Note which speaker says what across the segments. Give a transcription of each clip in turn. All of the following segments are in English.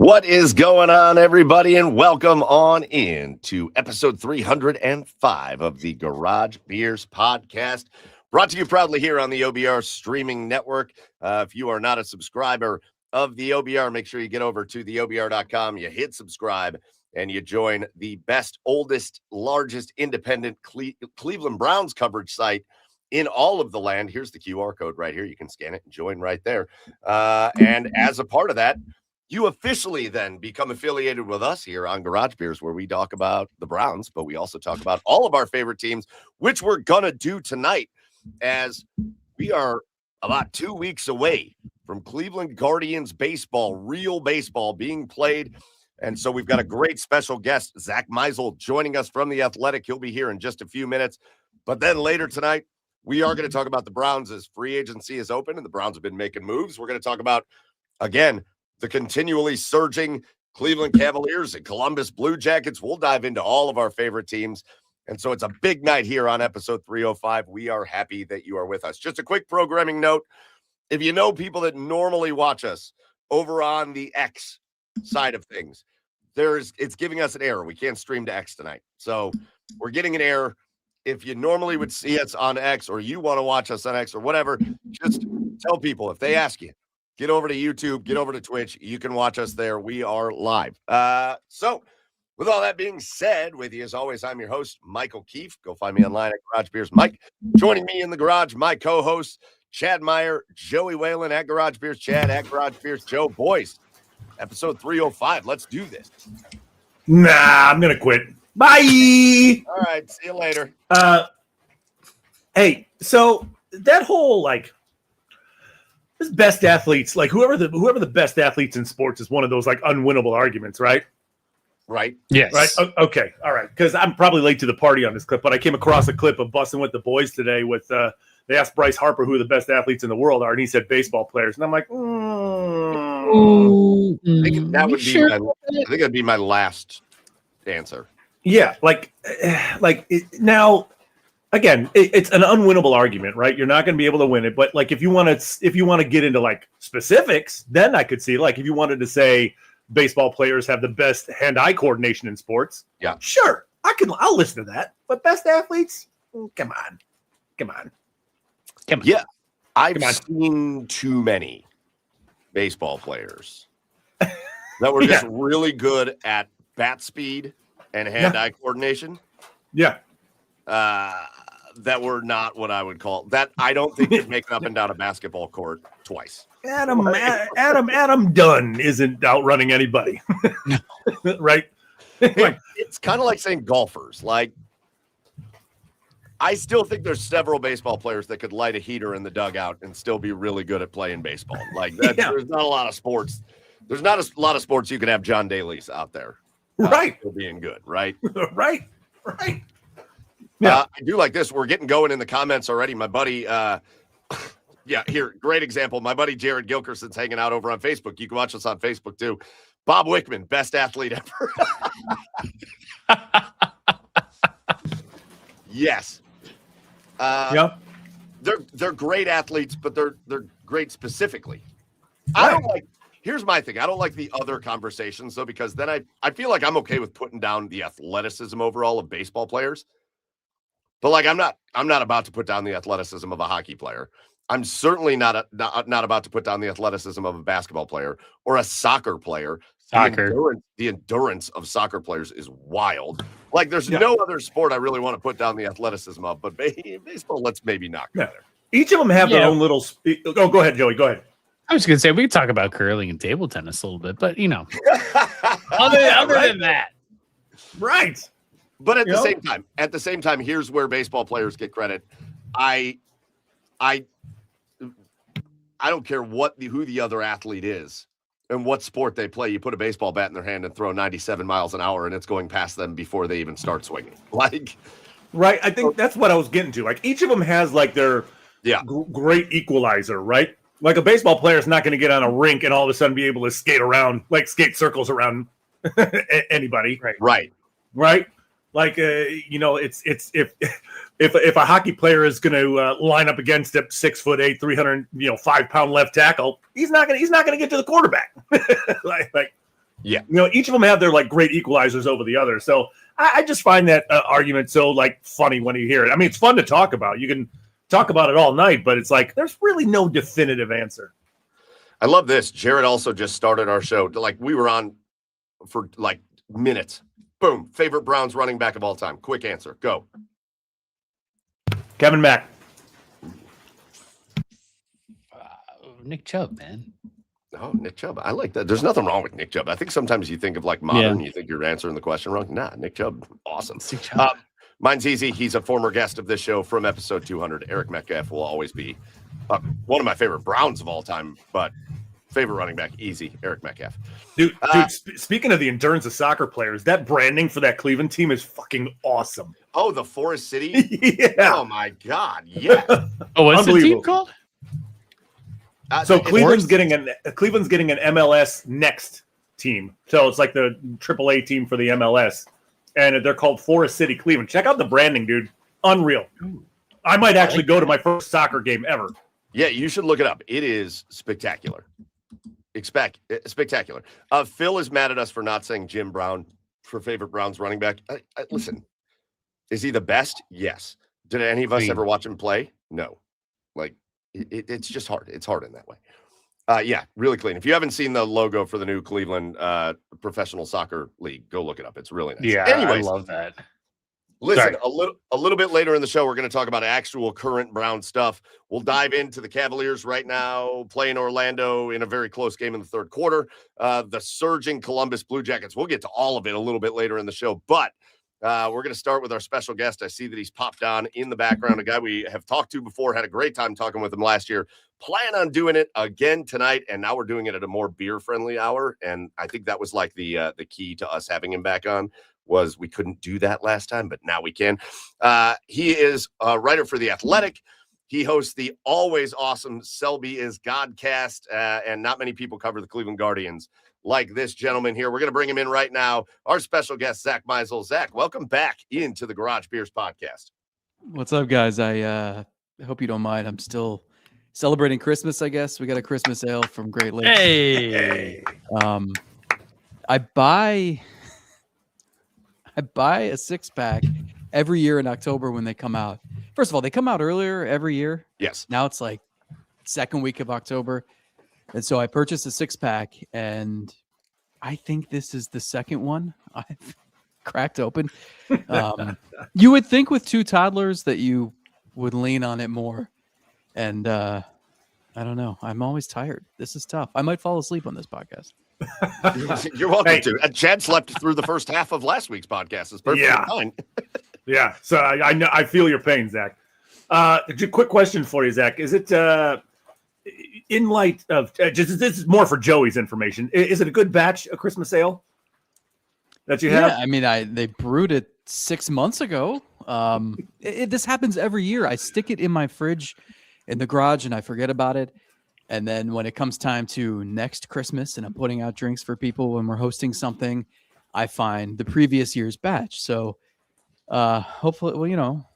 Speaker 1: What is going on, everybody, and welcome on in to episode 305 of the Garage Beers podcast, brought to you proudly here on the OBR streaming network. If you are not a subscriber of the OBR, make sure you get over to theobr.com, you hit subscribe, and you join the best, oldest, largest independent Cleveland Browns coverage site in all of the land. Here's the QR code right here. You can scan it and join right there. And as a part of that, you officially then become affiliated with us here on Garage Beers, where we talk about the Browns, but we also talk about all of our favorite teams, which we're going to do tonight, as we are about 2 weeks away from Cleveland Guardians baseball, real baseball being played. And so we've got a great special guest, Zack Meisel, joining us from The Athletic. He'll be here in just a few minutes. But then later tonight, we are going to talk about the Browns as free agency is open and the Browns have been making moves. We're going to talk about, again, the continually surging Cleveland Cavaliers and Columbus Blue Jackets. We'll dive into all of our favorite teams. And so it's a big night here on episode 305. We are happy that you are with us. Just a quick programming note. If you know people that normally watch us over on the X side of things, it's giving us an error. We can't stream to X tonight. So we're getting an error. If you normally would see us on X, or you want to watch us on X or whatever, just tell people if they ask you. Get over to YouTube, get over to Twitch. You can watch us there. We are live. So with all that being said, with you as always, I'm your host, Michael Keefe. Go find me online at Garage Beers Mike. Joining me in the garage, my co-hosts, Chad Meyer, Joey Whalen at Garage Beers Chad, at Garage Beers Joe. Boys, episode 305. Let's do this.
Speaker 2: Nah, I'm going to quit. Bye.
Speaker 1: All right. See you later.
Speaker 2: Hey, so that whole, this best athletes, whoever the best athletes in sports is one of those unwinnable arguments, right?
Speaker 1: Right.
Speaker 3: Yes.
Speaker 2: Right. Okay. All right. Because I'm probably late to the party on this clip, but I came across a clip of Bussin' with the Boys today with they asked Bryce Harper who the best athletes in the world are, and he said baseball players, and I'm like,
Speaker 1: I think that would be I think that'd be my last answer.
Speaker 2: Yeah. Now. Again, it's an unwinnable argument, right? You're not going to be able to win it, but if you want to get into specifics, then I could see if you wanted to say baseball players have the best hand-eye coordination in sports.
Speaker 1: Yeah,
Speaker 2: sure, I'll listen to that. But best athletes, come on.
Speaker 1: Yeah, I've seen too many baseball players that were just really good at bat speed and hand-eye coordination.
Speaker 2: Yeah.
Speaker 1: That were not what I would call that. I don't think you'd make it up and down a basketball court twice.
Speaker 2: Adam Dunn isn't outrunning anybody, right?
Speaker 1: It's kind of like saying golfers. I still think there's several baseball players that could light a heater in the dugout and still be really good at playing baseball. There's not a lot of sports. There's not a lot of sports you can have John Daly's out there,
Speaker 2: right?
Speaker 1: Still being good, right?
Speaker 2: Right. Yeah,
Speaker 1: I do like this. We're getting going in the comments already. My buddy, here, great example. My buddy Jared Gilkerson's hanging out over on Facebook. You can watch us on Facebook too. Bob Wickman, best athlete ever. Yes. They're great athletes, but they're great specifically. Right. Here's my thing. I don't like the other conversations though, because then I feel like I'm okay with putting down the athleticism overall of baseball players. But I'm not about to put down the athleticism of a hockey player. I'm certainly not about to put down the athleticism of a basketball player or a soccer player. The endurance of soccer players is wild. There's no other sport I really want to put down the athleticism of, but baseball, let's maybe knock there.
Speaker 2: Each of them have their own little. Go ahead, Joey. Go ahead.
Speaker 3: I was going to say we could talk about curling and table tennis a little bit, but other than that,
Speaker 2: right.
Speaker 1: But at the same time, here's where baseball players get credit. I don't care who the other athlete is and what sport they play. You put a baseball bat in their hand and throw 97 miles an hour, and it's going past them before they even start swinging.
Speaker 2: Right. I think that's what I was getting to. Each of them has their great equalizer, right? A baseball player is not going to get on a rink and all of a sudden be able to skate around, skate circles around anybody.
Speaker 1: Right.
Speaker 2: It's if a hockey player is going to line up against a 6'8", 305-pound left tackle, he's not going to get to the quarterback. You know, each of them have their like great equalizers over the other. So I just find that argument so like funny when you hear it. I mean, it's fun to talk about. You can talk about it all night, but it's like there's really no definitive answer.
Speaker 1: I love this. Jared also just started our show. Like we were on for like minutes. Boom. Favorite Browns running back of all time. Quick answer. Go.
Speaker 2: Kevin Mack.
Speaker 3: Nick Chubb, man.
Speaker 1: Oh, Nick Chubb. I like that. There's nothing wrong with Nick Chubb. I think sometimes you think of like modern, you think you're answering the question wrong. Nah, Nick Chubb. Awesome. Mine's easy. He's a former guest of this show from episode 200. Eric Metcalf will always be one of my favorite Browns of all time, but favorite running back, easy, Eric Metcalf.
Speaker 2: Dude, speaking of the endurance of soccer players, that branding for that Cleveland team is fucking awesome.
Speaker 1: Oh, the Forest City?
Speaker 2: Yeah.
Speaker 1: Oh, my God. Yeah.
Speaker 3: Oh, what's the team called?
Speaker 2: So Cleveland's getting an MLS Next team. So it's like the AAA team for the MLS. And they're called Forest City Cleveland. Check out the branding, dude. Unreal. I might actually go to my first soccer game ever.
Speaker 1: Yeah, you should look it up. It is spectacular. Spectacular. Phil is mad at us for not saying Jim Brown for favorite Browns running back. Listen, is he the best? Yes. Did any of us ever watch him play? No. Like, it's just hard. It's hard in that way. Yeah, really clean. If you haven't seen the logo for the new Cleveland Professional Soccer League, go look it up. It's really nice.
Speaker 3: Yeah, anyways, I love that.
Speaker 1: Listen, a little bit later in the show, we're going to talk about actual current Brown stuff. We'll dive into the Cavaliers right now, playing Orlando in a very close game in the third quarter. The surging Columbus Blue Jackets. We'll get to all of it a little bit later in the show, but we're going to start with our special guest. I see that he's popped on in the background, a guy we have talked to before, had a great time talking with him last year. Plan on doing it again tonight, and now we're doing it at a more beer-friendly hour, and I think that was like the key to us having him back on. Was we couldn't do that last time, but now we can. He is a writer for The Athletic. He hosts the always awesome Selby is Godcast, and not many people cover the Cleveland Guardians like this gentleman here. We're going to bring him in right now. Our special guest, Zack Meisel. Zack, welcome back into the Garage Beers podcast.
Speaker 4: What's up, guys? I hope you don't mind. I'm still celebrating Christmas, I guess. We got a Christmas ale from Great Lakes.
Speaker 3: Hey!
Speaker 4: I buy a six-pack every year in October when they come out. First of all, they come out earlier every year.
Speaker 1: Yes.
Speaker 4: Now it's like second week of October. And so I purchased a six-pack, and I think this is the second one I've cracked open. You would think with two toddlers that you would lean on it more. And I don't know. I'm always tired. This is tough. I might fall asleep on this podcast.
Speaker 1: You're welcome to. Chad slept through the first half of last week's podcast. It's perfectly fine.
Speaker 2: Yeah. So I know I feel your pain, Zach. Quick question for you, Zach. Is it in light of this is more for Joey's information? Is it a good batch of Christmas ale that you have?
Speaker 4: Yeah, I mean, they brewed it 6 months ago. This happens every year. I stick it in my fridge in the garage and I forget about it. And then when it comes time to next Christmas and I'm putting out drinks for people when we're hosting something, I find the previous year's batch. So hopefully, well, you know,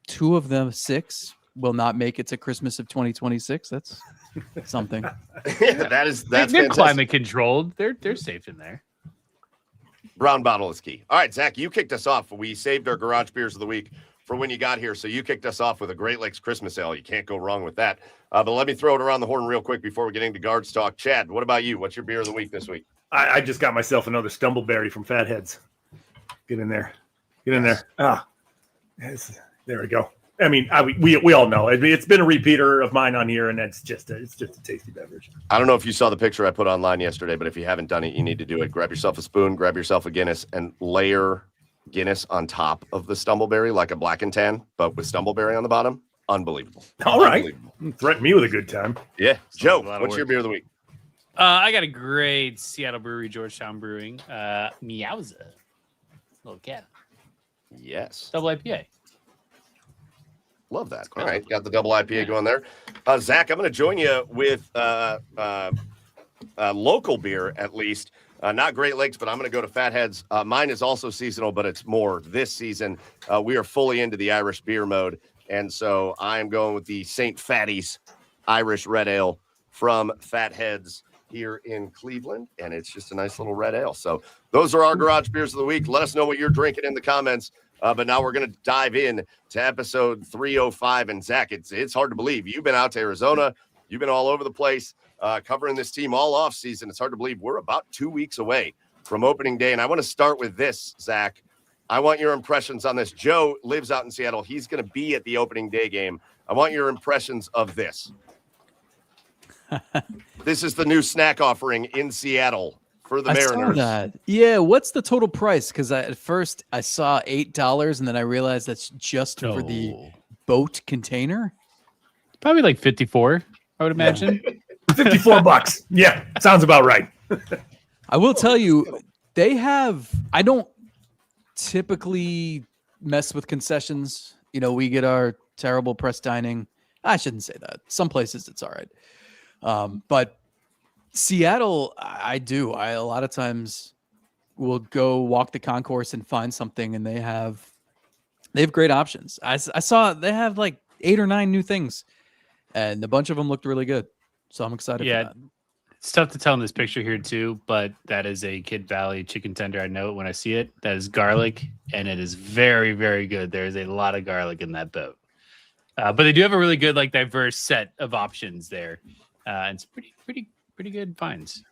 Speaker 4: 2 of the 6 will not make it to Christmas of 2026. That's something.
Speaker 1: That's
Speaker 3: they're climate controlled. They're safe in there.
Speaker 1: Brown bottle is key. All right, Zach, you kicked us off. We saved our Garage Beers of the Week for when you got here. So you kicked us off with a Great Lakes Christmas ale. You can't go wrong with that. But let me throw it around the horn real quick before we get into guards talk. Chad, what about you? What's your beer of the week this week?
Speaker 2: I just got myself another Stumbleberry from Fatheads. Get in there. There we go. I mean, we all know. I mean, it's been a repeater of mine on here, and it's just a tasty beverage.
Speaker 1: I don't know if you saw the picture I put online yesterday, but if you haven't done it, you need to do it. Grab yourself a spoon, grab yourself a Guinness, and layer Guinness on top of the Stumbleberry like a black and tan, but with Stumbleberry on the bottom. Unbelievable.
Speaker 2: All right. Threaten me with a good time.
Speaker 1: Yeah. Joe, what's your beer of the week?
Speaker 3: I got a great Seattle brewery, Georgetown Brewing. Meowza. Little cat.
Speaker 1: Yes.
Speaker 3: Double IPA.
Speaker 1: Love that. All right. Got the double IPA going there. Zach, I'm going to join you with local beer, at least. Not Great Lakes, but I'm going to go to Fatheads. Mine is also seasonal, but it's more this season. We are fully into the Irish beer mode. And so I am going with the St. Fatty's Irish Red Ale from Fatheads. here in Cleveland, and it's just a nice little red ale. So those are our garage beers of the week. Let us know what you're drinking in the comments. But now we're going to dive in to episode 305. And Zach, it's hard to believe you've been out to Arizona. You've been all over the place covering this team all off season. It's hard to believe we're about 2 weeks away from opening day. And I want to start with this, Zach. I want your impressions on this. Joe lives out in Seattle. He's going to be at the opening day game. I want your impressions of this. This is the new snack offering in Seattle for the Mariners.
Speaker 4: Saw that. Yeah, what's the total price? Because at first I saw $8, and then I realized that's just for the boat container.
Speaker 3: Probably like 54, I would imagine.
Speaker 2: $54. Yeah, sounds about right.
Speaker 4: I will tell you, I don't typically mess with concessions. We get our terrible press dining. I shouldn't say that. Some places it's all right. But Seattle, I do. I a lot of times will go walk the concourse and find something, and they have great options. I saw they have like 8 or 9 new things, and a bunch of them looked really good. So I'm excited for that.
Speaker 3: It's tough to tell in this picture here too, but that is a Kid Valley chicken tender. I know it when I see it. That is garlic, and it is very, very good. There is a lot of garlic in that boat. But they do have a really good, like, diverse set of options there. And it's pretty good finds.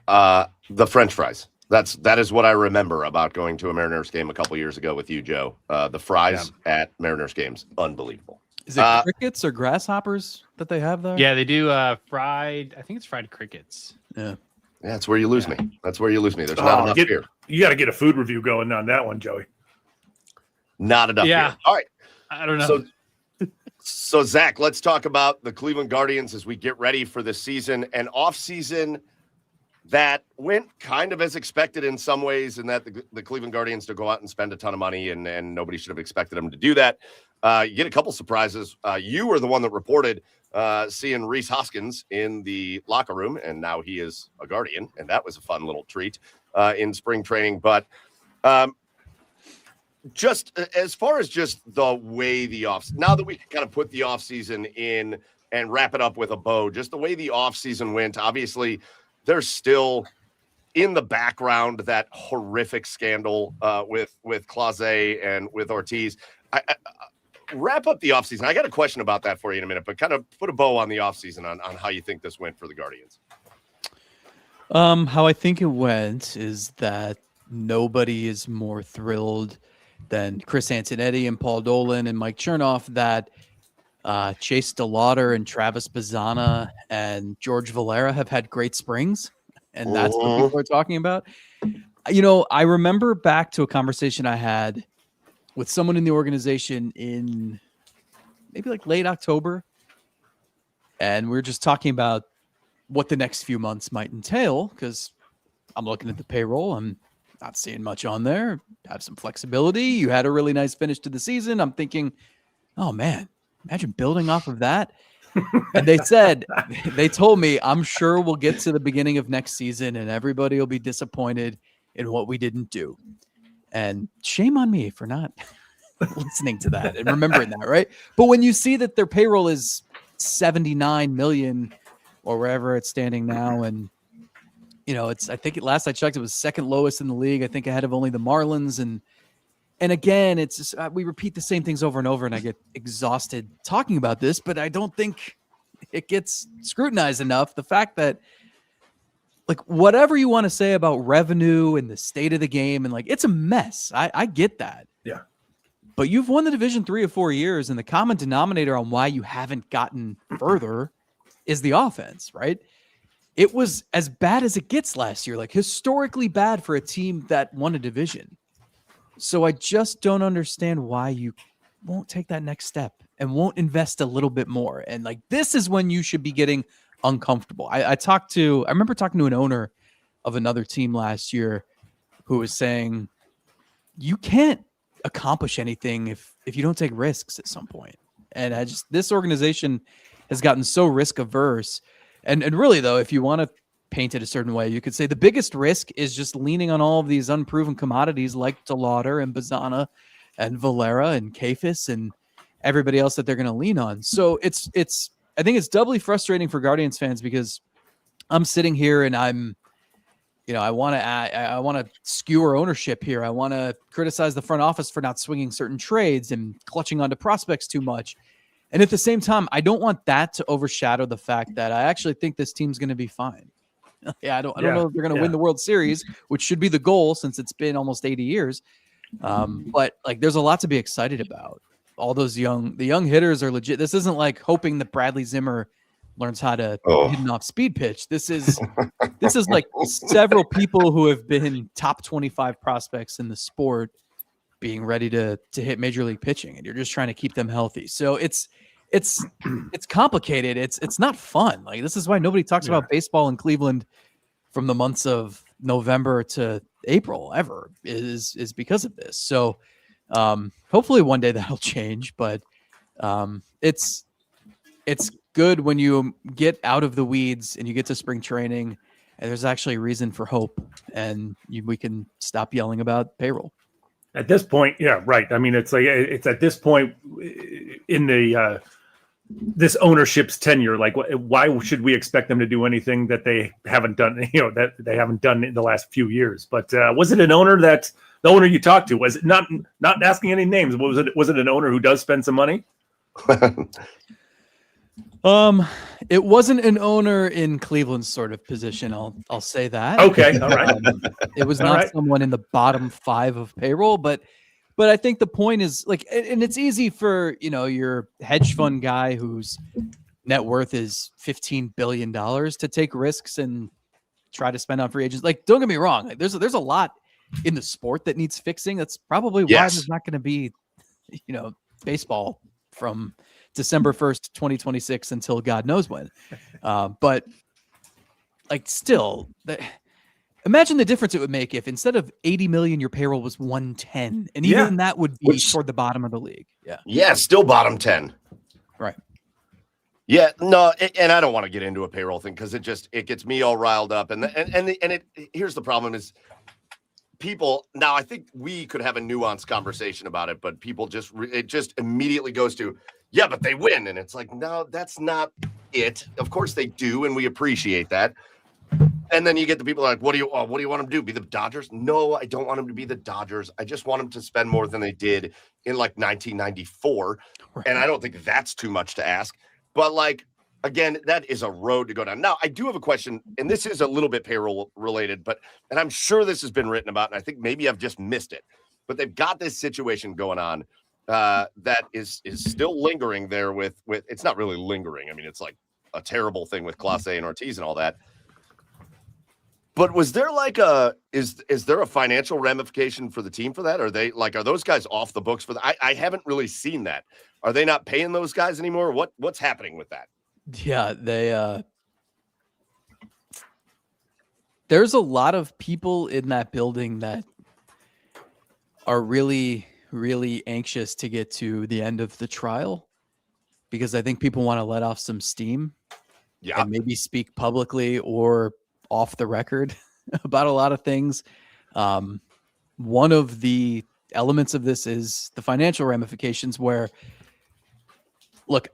Speaker 1: The French fries. That is what I remember about going to a Mariners game a couple years ago with you, Joe. The fries at Mariners games, unbelievable.
Speaker 4: Is it crickets or grasshoppers that they have there?
Speaker 3: Yeah, they do fried. I think it's fried crickets.
Speaker 4: Yeah.
Speaker 1: That's where you lose me. That's where you lose me. There's not enough here.
Speaker 2: You got to get a food review going on that one, Joey.
Speaker 1: Not enough here. All right.
Speaker 3: I don't know.
Speaker 1: So Zach, let's talk about the Cleveland Guardians as we get ready for the season. An offseason that went kind of as expected in some ways, in that the Cleveland Guardians to go out and spend a ton of money, and nobody should have expected them to do that. You get a couple surprises. You were the one that reported seeing Rhys Hoskins in the locker room, and now he is a Guardian, and that was a fun little treat in spring training. But just as far as just the way now that we can kind of put the offseason in and wrap it up with a bow, just the way the offseason went, obviously there's still in the background that horrific scandal with Clase and with Ortiz. Wrap up the offseason. I got a question about that for you in a minute, but kind of put a bow on the offseason on how you think this went for the Guardians.
Speaker 4: How I think it went is that nobody is more thrilled than Chris Antonetti and Paul Dolan and Mike Chernoff that Chase DeLauder and Travis Bazzana and George Valera have had great springs, and that's what people are talking about. I remember back to a conversation I had with someone in the organization in maybe like late October, and we were just talking about what the next few months might entail, because I'm looking at the payroll. I'm not seeing much on there. Have some flexibility. You had a really nice finish to the season. I'm thinking, oh man, imagine building off of that. And they told me, I'm sure we'll get to the beginning of next season and everybody will be disappointed in what we didn't do. And shame on me for not listening to that and remembering that, right? But when you see that their payroll is $79 million or wherever it's standing now, and I think last I checked, it was second lowest in the league. I think ahead of only the Marlins. And again, it's just, we repeat the same things over and over, and I get exhausted talking about this, but I don't think it gets scrutinized enough. The fact that, like, whatever you want to say about revenue and the state of the game, and like, it's a mess. I get that.
Speaker 2: Yeah.
Speaker 4: But you've won the division 3 or 4 years, and the common denominator on why you haven't gotten further is the offense, right? It was as bad as it gets last year, like historically bad for a team that won a division. So I just don't understand why you won't take that next step and won't invest a little bit more. And like, this is when you should be getting uncomfortable. I remember talking to an owner of another team last year who was saying, you can't accomplish anything if you don't take risks at some point. And this organization has gotten so risk averse. And really, though, if you want to paint it a certain way, you could say the biggest risk is just leaning on all of these unproven commodities like DeLauder and Bazzana and Valera and Kafis and everybody else that they're going to lean on. So I think it's doubly frustrating for Guardians fans because I'm sitting here and I want to skewer ownership here. I want to criticize the front office for not swinging certain trades and clutching onto prospects too much. And at the same time, I don't want that to overshadow the fact that I actually think this team's going to be fine. I don't know if they're going to win the World Series, which should be the goal since it's been almost 80 years. But like, there's a lot to be excited about. All the young hitters are legit. This isn't like hoping that Bradley Zimmer learns how to hit an off speed pitch. This is like several people who have been top 25 prospects in the sport being ready to hit major league pitching, and you're just trying to keep them healthy. So it's complicated. It's not fun. Like, this is why nobody talks about baseball in Cleveland from the months of November to April ever is because of this. So hopefully one day that'll change, but it's good when you get out of the weeds and you get to spring training and there's actually a reason for hope, and we can stop yelling about payroll.
Speaker 2: At this point, yeah, right. I mean, it's at this point in the this ownership's tenure. Like, why should we expect them to do anything that they haven't done? That they haven't done in the last few years. But was it an owner that the owner you talked to, was it not asking any names? Was it an owner who does spend some money?
Speaker 4: It wasn't an owner in Cleveland's sort of position. I'll say that.
Speaker 2: Okay. All right.
Speaker 4: It was not someone in the bottom 5 of payroll, but I think the point is, like, and it's easy for, your hedge fund guy whose net worth is $15 billion to take risks and try to spend on free agents. Like, don't get me wrong. Like, there's a lot in the sport that needs fixing. That's probably why there's not going to be, baseball from December 1st, 2026 until God knows when. But like, still, imagine the difference it would make if instead of 80 million, your payroll was 110, and even that would be toward the bottom of the league.
Speaker 1: Yeah, still bottom 10.
Speaker 4: Right.
Speaker 1: Yeah, no, and I don't want to get into a payroll thing because it gets me all riled up, and here's the problem is people. Now, I think we could have a nuanced conversation about it, but people it just immediately goes to, yeah, but they win. And it's like, no, that's not it. Of course they do, and we appreciate that. And then you get the people like, what do you want them to do? Be the Dodgers? No, I don't want them to be the Dodgers. I just want them to spend more than they did in like 1994. Right. And I don't think that's too much to ask. But like, again, that is a road to go down. Now, I do have a question, and this is a little bit payroll related, and I'm sure this has been written about, and I think maybe I've just missed it. But they've got this situation going on that is still lingering there with it's not really lingering. I mean, it's like a terrible thing with Clase and Ortiz and all that. But was there like is there a financial ramification for the team for that? Are those guys off the books for that? I haven't really seen that. Are they not paying those guys anymore? What's happening with that?
Speaker 4: Yeah, they there's a lot of people in that building that are really, really anxious to get to the end of the trial, because I think people want to let off some steam and maybe speak publicly or off the record about a lot of things. One of the elements of this is the financial ramifications, where, look,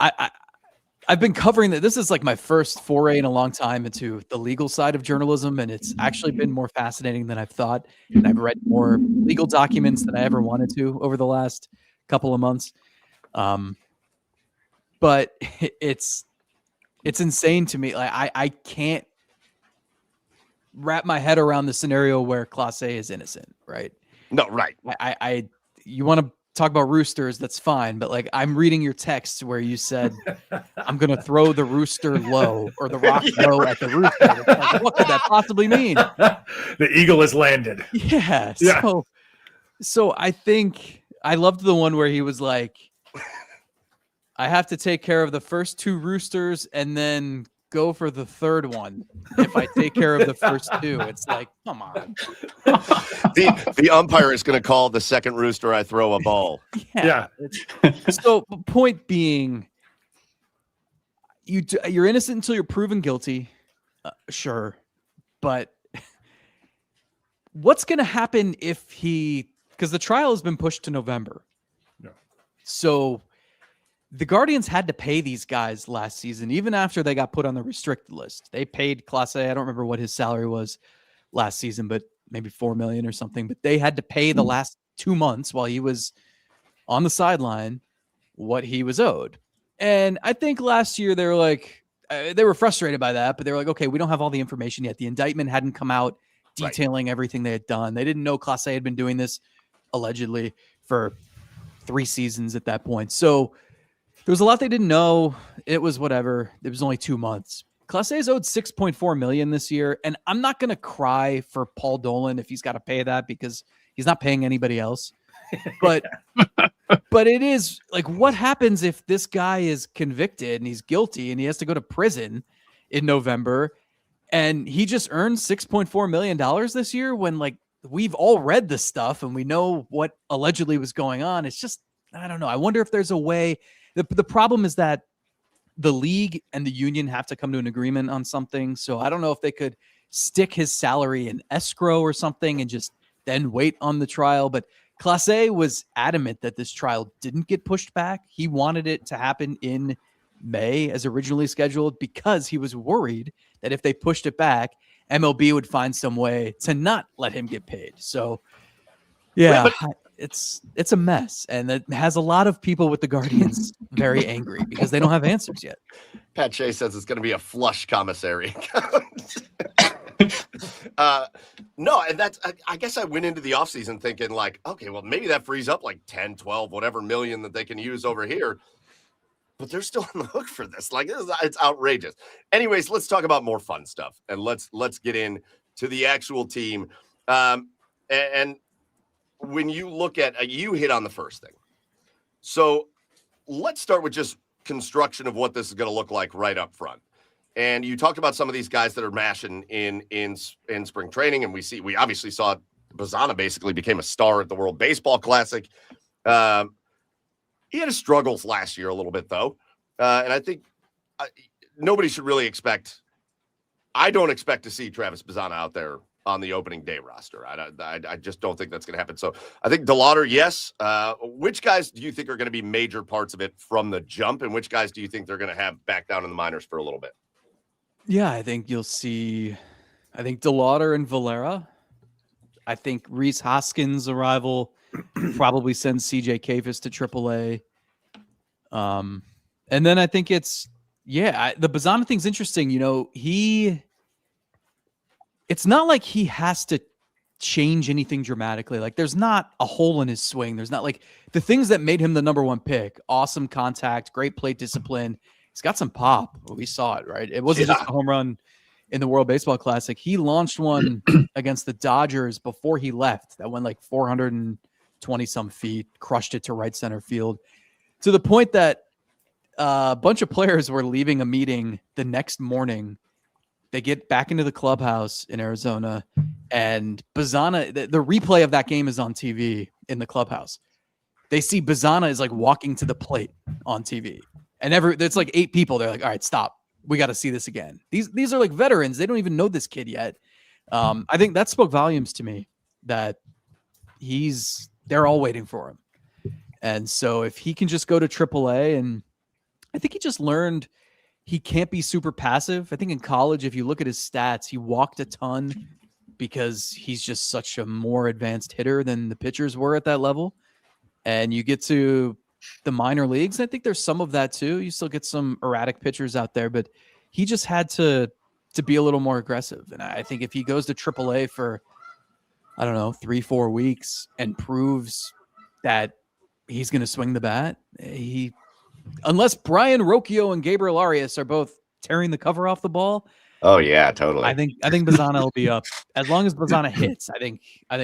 Speaker 4: I've been covering that. This is like my first foray in a long time into the legal side of journalism, and it's actually been more fascinating than I've thought. And I've read more legal documents than I ever wanted to over the last couple of months. But it's insane to me. Like, I can't wrap my head around the scenario where Clase is innocent, right?
Speaker 1: No, right.
Speaker 4: You want to talk about roosters, that's fine, but like, I'm reading your text where you said, I'm going to throw the rooster low, or the rock low at the rooster. Like, what could that possibly mean?
Speaker 2: The eagle has landed.
Speaker 4: Yeah. So I think I loved the one where he was like, I have to take care of the first 2 roosters and then go for the third one if I take care of the first 2. It's like, come on.
Speaker 1: The umpire is going to call the second rooster I throw a ball.
Speaker 2: Yeah.
Speaker 4: So point being, you're innocent until you're proven guilty. Sure. But what's going to happen if because the trial has been pushed to November.
Speaker 2: Yeah.
Speaker 4: So the Guardians had to pay these guys last season, even after they got put on the restricted list. They paid Clase. I don't remember what his salary was last season, but maybe $4 million or something. But they had to pay the last 2 months while he was on the sideline what he was owed. And I think last year they were like, they were frustrated by that, but they were like, okay, we don't have all the information yet. The indictment hadn't come out detailing everything they had done. They didn't know Clase had been doing this allegedly for 3 seasons at that point. So there was a lot they didn't know. It was whatever. It was only 2 months. Clase is owed $6.4 million this year, and I'm not going to cry for Paul Dolan if he's got to pay that because he's not paying anybody else. But but it is like, what happens if this guy is convicted and he's guilty and he has to go to prison in November and he just earned $6.4 million this year when, like, we've all read the stuff and we know what allegedly was going on? It's just, I don't know. I wonder if there's a way. The problem is that the league and the union have to come to an agreement on something. So I don't know if they could stick his salary in escrow or something and just then wait on the trial. But Clase was adamant that this trial didn't get pushed back. He wanted it to happen in May as originally scheduled because he was worried that if they pushed it back, MLB would find some way to not let him get paid. So yeah, it's a mess, and it has a lot of people with the Guardians very angry because they don't have answers yet.
Speaker 1: Pat Shea says it's going to be a flush commissary. No, and that's, I guess I went into the offseason thinking like, okay, well, maybe that frees up like 10, 12, whatever million that they can use over here. But they're still on the hook for this. Like, it's outrageous. Anyways, let's talk about more fun stuff, and let's get in to the actual team. And when you look at, you hit on the first thing. So let's start with just construction of what this is going to look like right up front. And you talked about some of these guys that are mashing in spring training, and we obviously saw Bazana basically became a star at the World Baseball Classic. He had his struggles last year a little bit, though. And I think nobody should really I don't expect to see Travis Bazana out there on the opening day roster. I just don't think that's going to happen. So I think DeLauder, yes. Which guys do you think are going to be major parts of it from the jump, and which guys do you think they're going to have back down in the minors for a little bit?
Speaker 4: Yeah, I think you'll see, DeLauder and Valera. I think Reese Hoskins' arrival probably sends CJ Kafis to AAA. And then I think the Bazana thing's interesting. You know, it's not like he has to change anything dramatically. Like, there's not a hole in his swing. There's not like the things that made him the number 1 pick. Awesome contact, great plate discipline. He's got some pop. We saw it, right? It wasn't just a home run in the World Baseball Classic. He launched one against the Dodgers before he left that went like 420 some feet, crushed it to right center field, to the point that a bunch of players were leaving a meeting the next morning. They get back into the clubhouse in Arizona, and Bazana, the replay of that game is on TV in the clubhouse. They see Bazana is like walking to the plate on TV. And it's like 8 people. They're like, all right, stop. We got to see this again. These are like veterans. They don't even know this kid yet. I think that spoke volumes to me that they're all waiting for him. And so if he can just go to AAA, and I think he just learned he can't be super passive. I think in college, if you look at his stats, he walked a ton because he's just such a more advanced hitter than the pitchers were at that level. And you get to the minor leagues, I think there's some of that too. You still get some erratic pitchers out there, but he just had to be a little more aggressive. And I think if he goes to AAA for, I don't know, 3-4 weeks and proves that he's going to swing the bat, unless Brian Rocchio and Gabriel Arias are both tearing the cover off the ball.
Speaker 1: Oh yeah, totally.
Speaker 4: I think Bazana will be up as long as Bazana hits. I think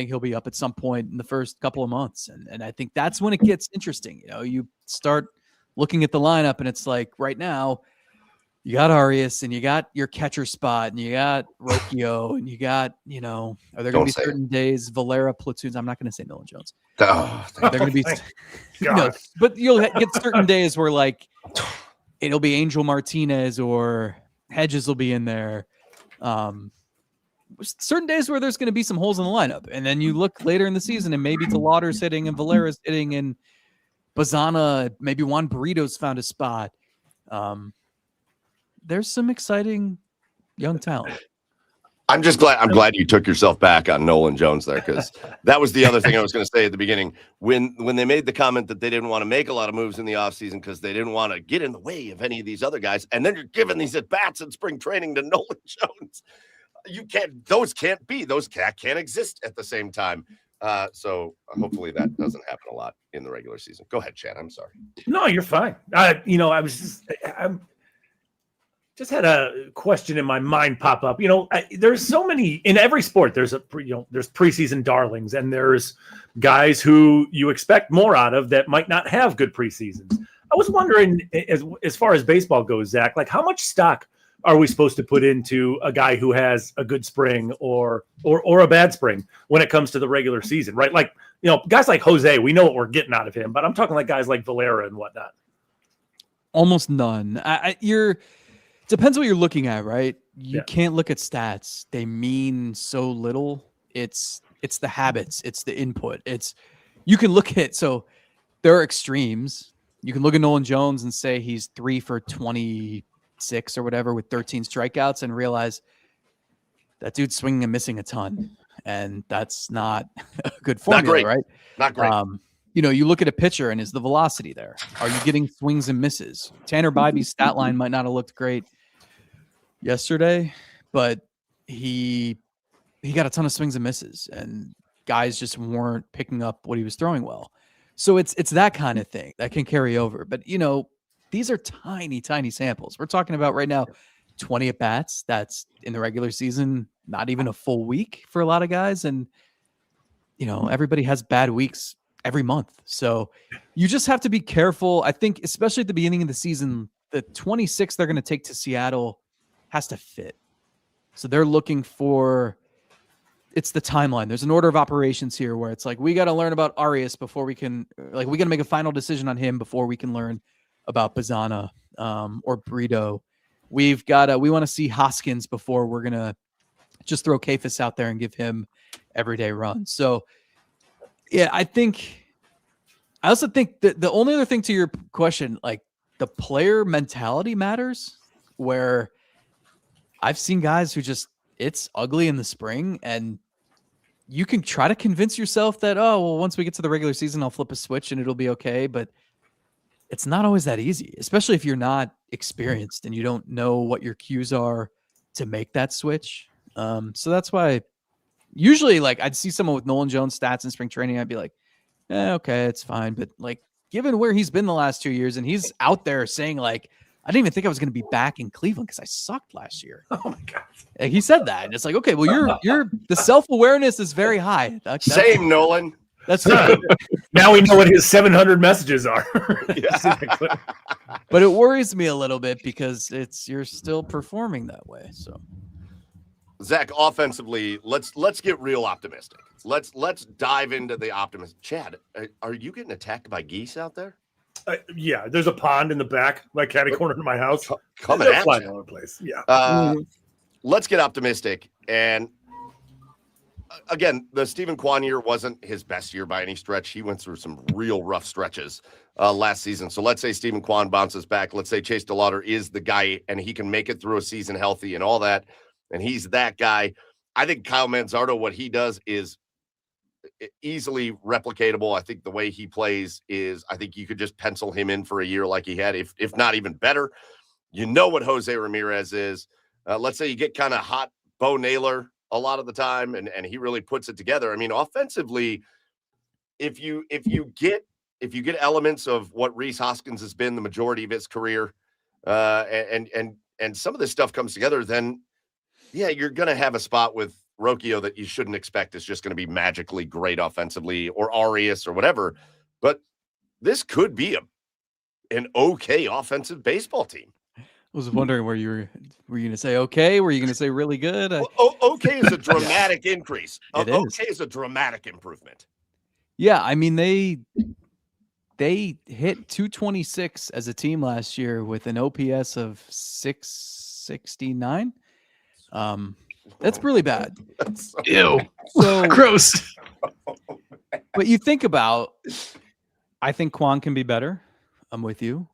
Speaker 4: he'll be up at some point in the first couple of months, and I think that's when it gets interesting. You know, you start looking at the lineup, and it's like right now you got Arias, and you got your catcher spot, and you got Rocchio, and you got, you know, are there going to be certain days Valera platoons? I'm not going to say Nolan Jones.
Speaker 1: Oh,
Speaker 4: they're going to be, but you'll get certain days where like it'll be Angel Martinez or Hedges will be in there. Certain days where there's going to be some holes in the lineup, and then you look later in the season and maybe DeLauder's hitting and Valera's hitting, Bazana, maybe Juan Burrito's found a spot. There's some exciting young talent.
Speaker 1: I'm glad you took yourself back on Nolan Jones there, because that was the other thing I was going to say at the beginning. When they made the comment that they didn't want to make a lot of moves in the offseason because they didn't want to get in the way of any of these other guys, and then you're giving these at-bats in spring training to Nolan Jones. Those can't exist at the same time. So hopefully that doesn't happen a lot in the regular season. Go ahead, Chad. I'm sorry.
Speaker 2: No, you're fine. I just had a question in my mind pop up. There's so many in every sport. There's there's preseason darlings, and there's guys who you expect more out of that might not have good preseasons. I was wondering, as far as baseball goes, Zach, like how much stock are we supposed to put into a guy who has a good spring or a bad spring when it comes to the regular season, right? Like, guys like Jose, we know what we're getting out of him, but I'm talking like guys like Valera and whatnot.
Speaker 4: Almost none. Depends what you're looking at, right? You can't look at stats. They mean so little. It's the habits. It's the input. You can look at, so there are extremes. You can look at Nolan Jones and say he's 3 for 26 or whatever with 13 strikeouts and realize that dude's swinging and missing a ton. And that's not a good formula, right?
Speaker 1: Not great.
Speaker 4: You look at a pitcher and is the velocity there? Are you getting swings and misses? Tanner Bybee's stat line might not have looked great yesterday, but he got a ton of swings and misses, and guys just weren't picking up what he was throwing well. So it's that kind of thing that can carry over. But these are tiny, tiny samples. We're talking about right now 20 at bats. That's in the regular season, not even a full week for a lot of guys, and everybody has bad weeks every month. So you just have to be careful. I think, especially at the beginning of the season, the 26 they're going to take to Seattle has to fit. So they're looking for, it's the timeline. There's an order of operations here where it's like, we got to learn about Arias before we can, we got to make a final decision on him before we can learn about Bazana or Brito. We want to see Hoskins before we're going to just throw Kefis out there and give him everyday runs. So yeah, I also think that the only other thing to your question, like the player mentality matters, where I've seen guys who it's ugly in the spring, and you can try to convince yourself that, once we get to the regular season, I'll flip a switch and it'll be okay. But it's not always that easy, especially if you're not experienced and you don't know what your cues are to make that switch. So that's why usually, like, I'd see someone with Nolan Jones stats in spring training, I'd be like, okay, it's fine. But like, given where he's been the last 2 years, and he's out there saying like, I didn't even think I was going to be back in Cleveland because I sucked last year.
Speaker 2: Oh my God.
Speaker 4: And he said that. And it's like, okay, well, the self-awareness is very high.
Speaker 1: Same, Nolan.
Speaker 4: That's good.
Speaker 2: Now we know what his 700 messages are.
Speaker 4: But it worries me a little bit because you're still performing that way. So,
Speaker 1: Zach, offensively, let's get real optimistic. Let's dive into the optimism. Chad, are you getting attacked by geese out there?
Speaker 2: Yeah, there's a pond in the back, like catty corner of my house.
Speaker 1: Coming at
Speaker 2: you. All place. Yeah.
Speaker 1: Let's get optimistic. And again, the Stephen Kwan year wasn't his best year by any stretch. He went through some real rough stretches last season. So let's say Stephen Kwan bounces back. Let's say Chase DeLauder is the guy, and he can make it through a season healthy and all that, and he's that guy. I think Kyle Manzardo, what he does is easily replicatable. I think the way he plays is, I think you could just pencil him in for a year like he had, if not even better. You know what Jose Ramirez is. Let's say you get kind of hot Bo Naylor a lot of the time, and he really puts it together. I mean, offensively, if you get elements of what Rhys Hoskins has been the majority of his career, and some of this stuff comes together, then yeah, you're going to have a spot with Rocchio that you shouldn't expect is just going to be magically great offensively, or Arias or whatever. But this could be an okay offensive baseball team.
Speaker 4: I was wondering were you going to say okay? Were you going to say really good?
Speaker 1: Well, okay is a dramatic increase.
Speaker 4: It
Speaker 1: okay is a dramatic improvement.
Speaker 4: Yeah, I mean they hit 226 as a team last year with an OPS of 669. That's really bad.
Speaker 3: Ew.
Speaker 4: So
Speaker 3: gross.
Speaker 4: But you think about I think Quan can be better. I'm with you.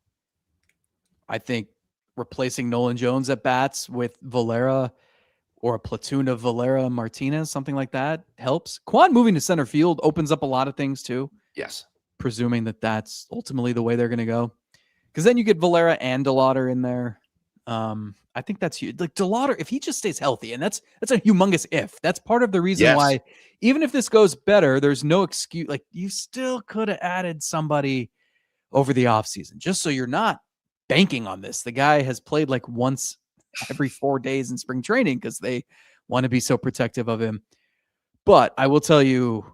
Speaker 4: I think replacing Nolan Jones at bats with Valera or a platoon of Valera Martinez, something like that, helps. Quan moving to center field opens up a lot of things too.
Speaker 1: Yes.
Speaker 4: Presuming that that's ultimately the way they're going to go. Because then you get Valera and DeLauder in there. I think that's huge. Like DeLauder, if he just stays healthy, and that's a humongous if. That's part of the reason why, even if this goes better, there's no excuse. Like you still could have added somebody over the offseason, just so you're not banking on this. The guy has played like once every 4 days in spring training because they want to be so protective of him. But I will tell you,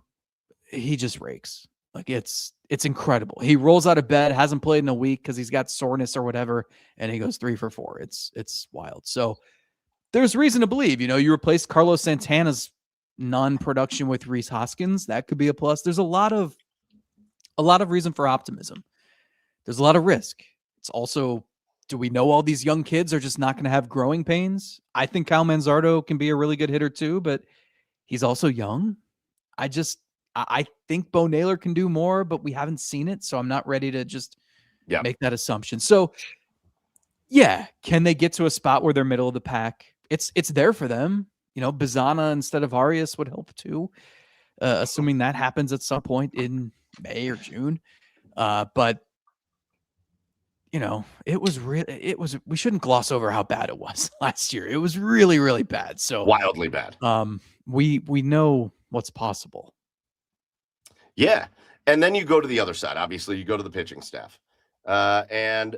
Speaker 4: he just rakes. Like it's incredible. He rolls out of bed, hasn't played in a week because he's got soreness or whatever, and he goes 3 for 4. It's wild. So there's reason to believe, you replaced Carlos Santana's non-production with Rhys Hoskins. That could be a plus. There's a lot of reason for optimism. There's a lot of risk. It's also, do we know all these young kids are just not going to have growing pains? I think Kyle Manzardo can be a really good hitter too, but he's also young. I think Bo Naylor can do more, but we haven't seen it, so I'm not ready to just make that assumption. So, yeah, can they get to a spot where they're middle of the pack? It's there for them. Bazana instead of Arias would help too, assuming that happens at some point in May or June. But we shouldn't gloss over how bad it was last year. It was really, really bad. So
Speaker 1: wildly bad.
Speaker 4: We know what's possible.
Speaker 1: Yeah. And then you go to the other side. Obviously, you go to the pitching staff. And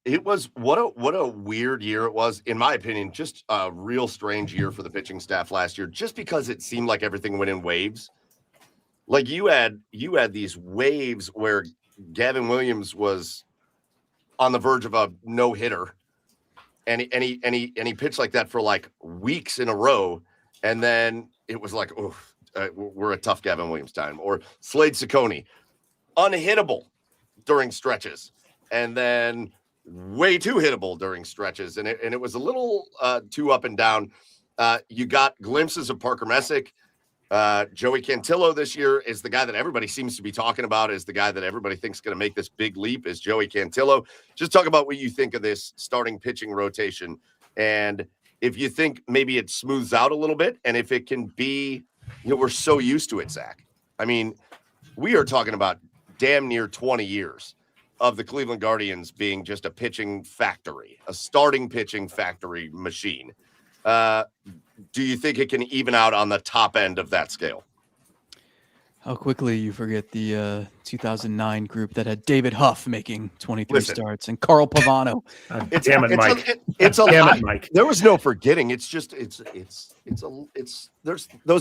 Speaker 1: it was what a weird year it was, in my opinion, just a real strange year for the pitching staff last year, just because it seemed like everything went in waves. Like you had these waves where Gavin Williams was on the verge of a no-hitter, and he pitched like that for like weeks in a row, and then it was like, we're a tough Gavin Williams time. Or Slade Ciccone, unhittable during stretches, and then way too hittable during stretches, and it was a little too up and down. You got glimpses of Parker Messick. Joey Cantillo this year is the guy that everybody seems to be talking about, is the guy that everybody thinks is going to make this big leap, is Joey Cantillo. Just talk about what you think of this starting pitching rotation, and if you think maybe it smooths out a little bit, and if it can be, we're so used to it, Zach. I mean, we are talking about damn near 20 years of the Cleveland Guardians being just a pitching factory, a starting pitching factory machine. Do you think it can even out on the top end of that scale?
Speaker 4: How quickly you forget the 2009 group that had David Huff making 23 starts and Carl Pavano.
Speaker 2: Damn it, Mike.
Speaker 1: It's a lot. Mike. There was no forgetting. It's just those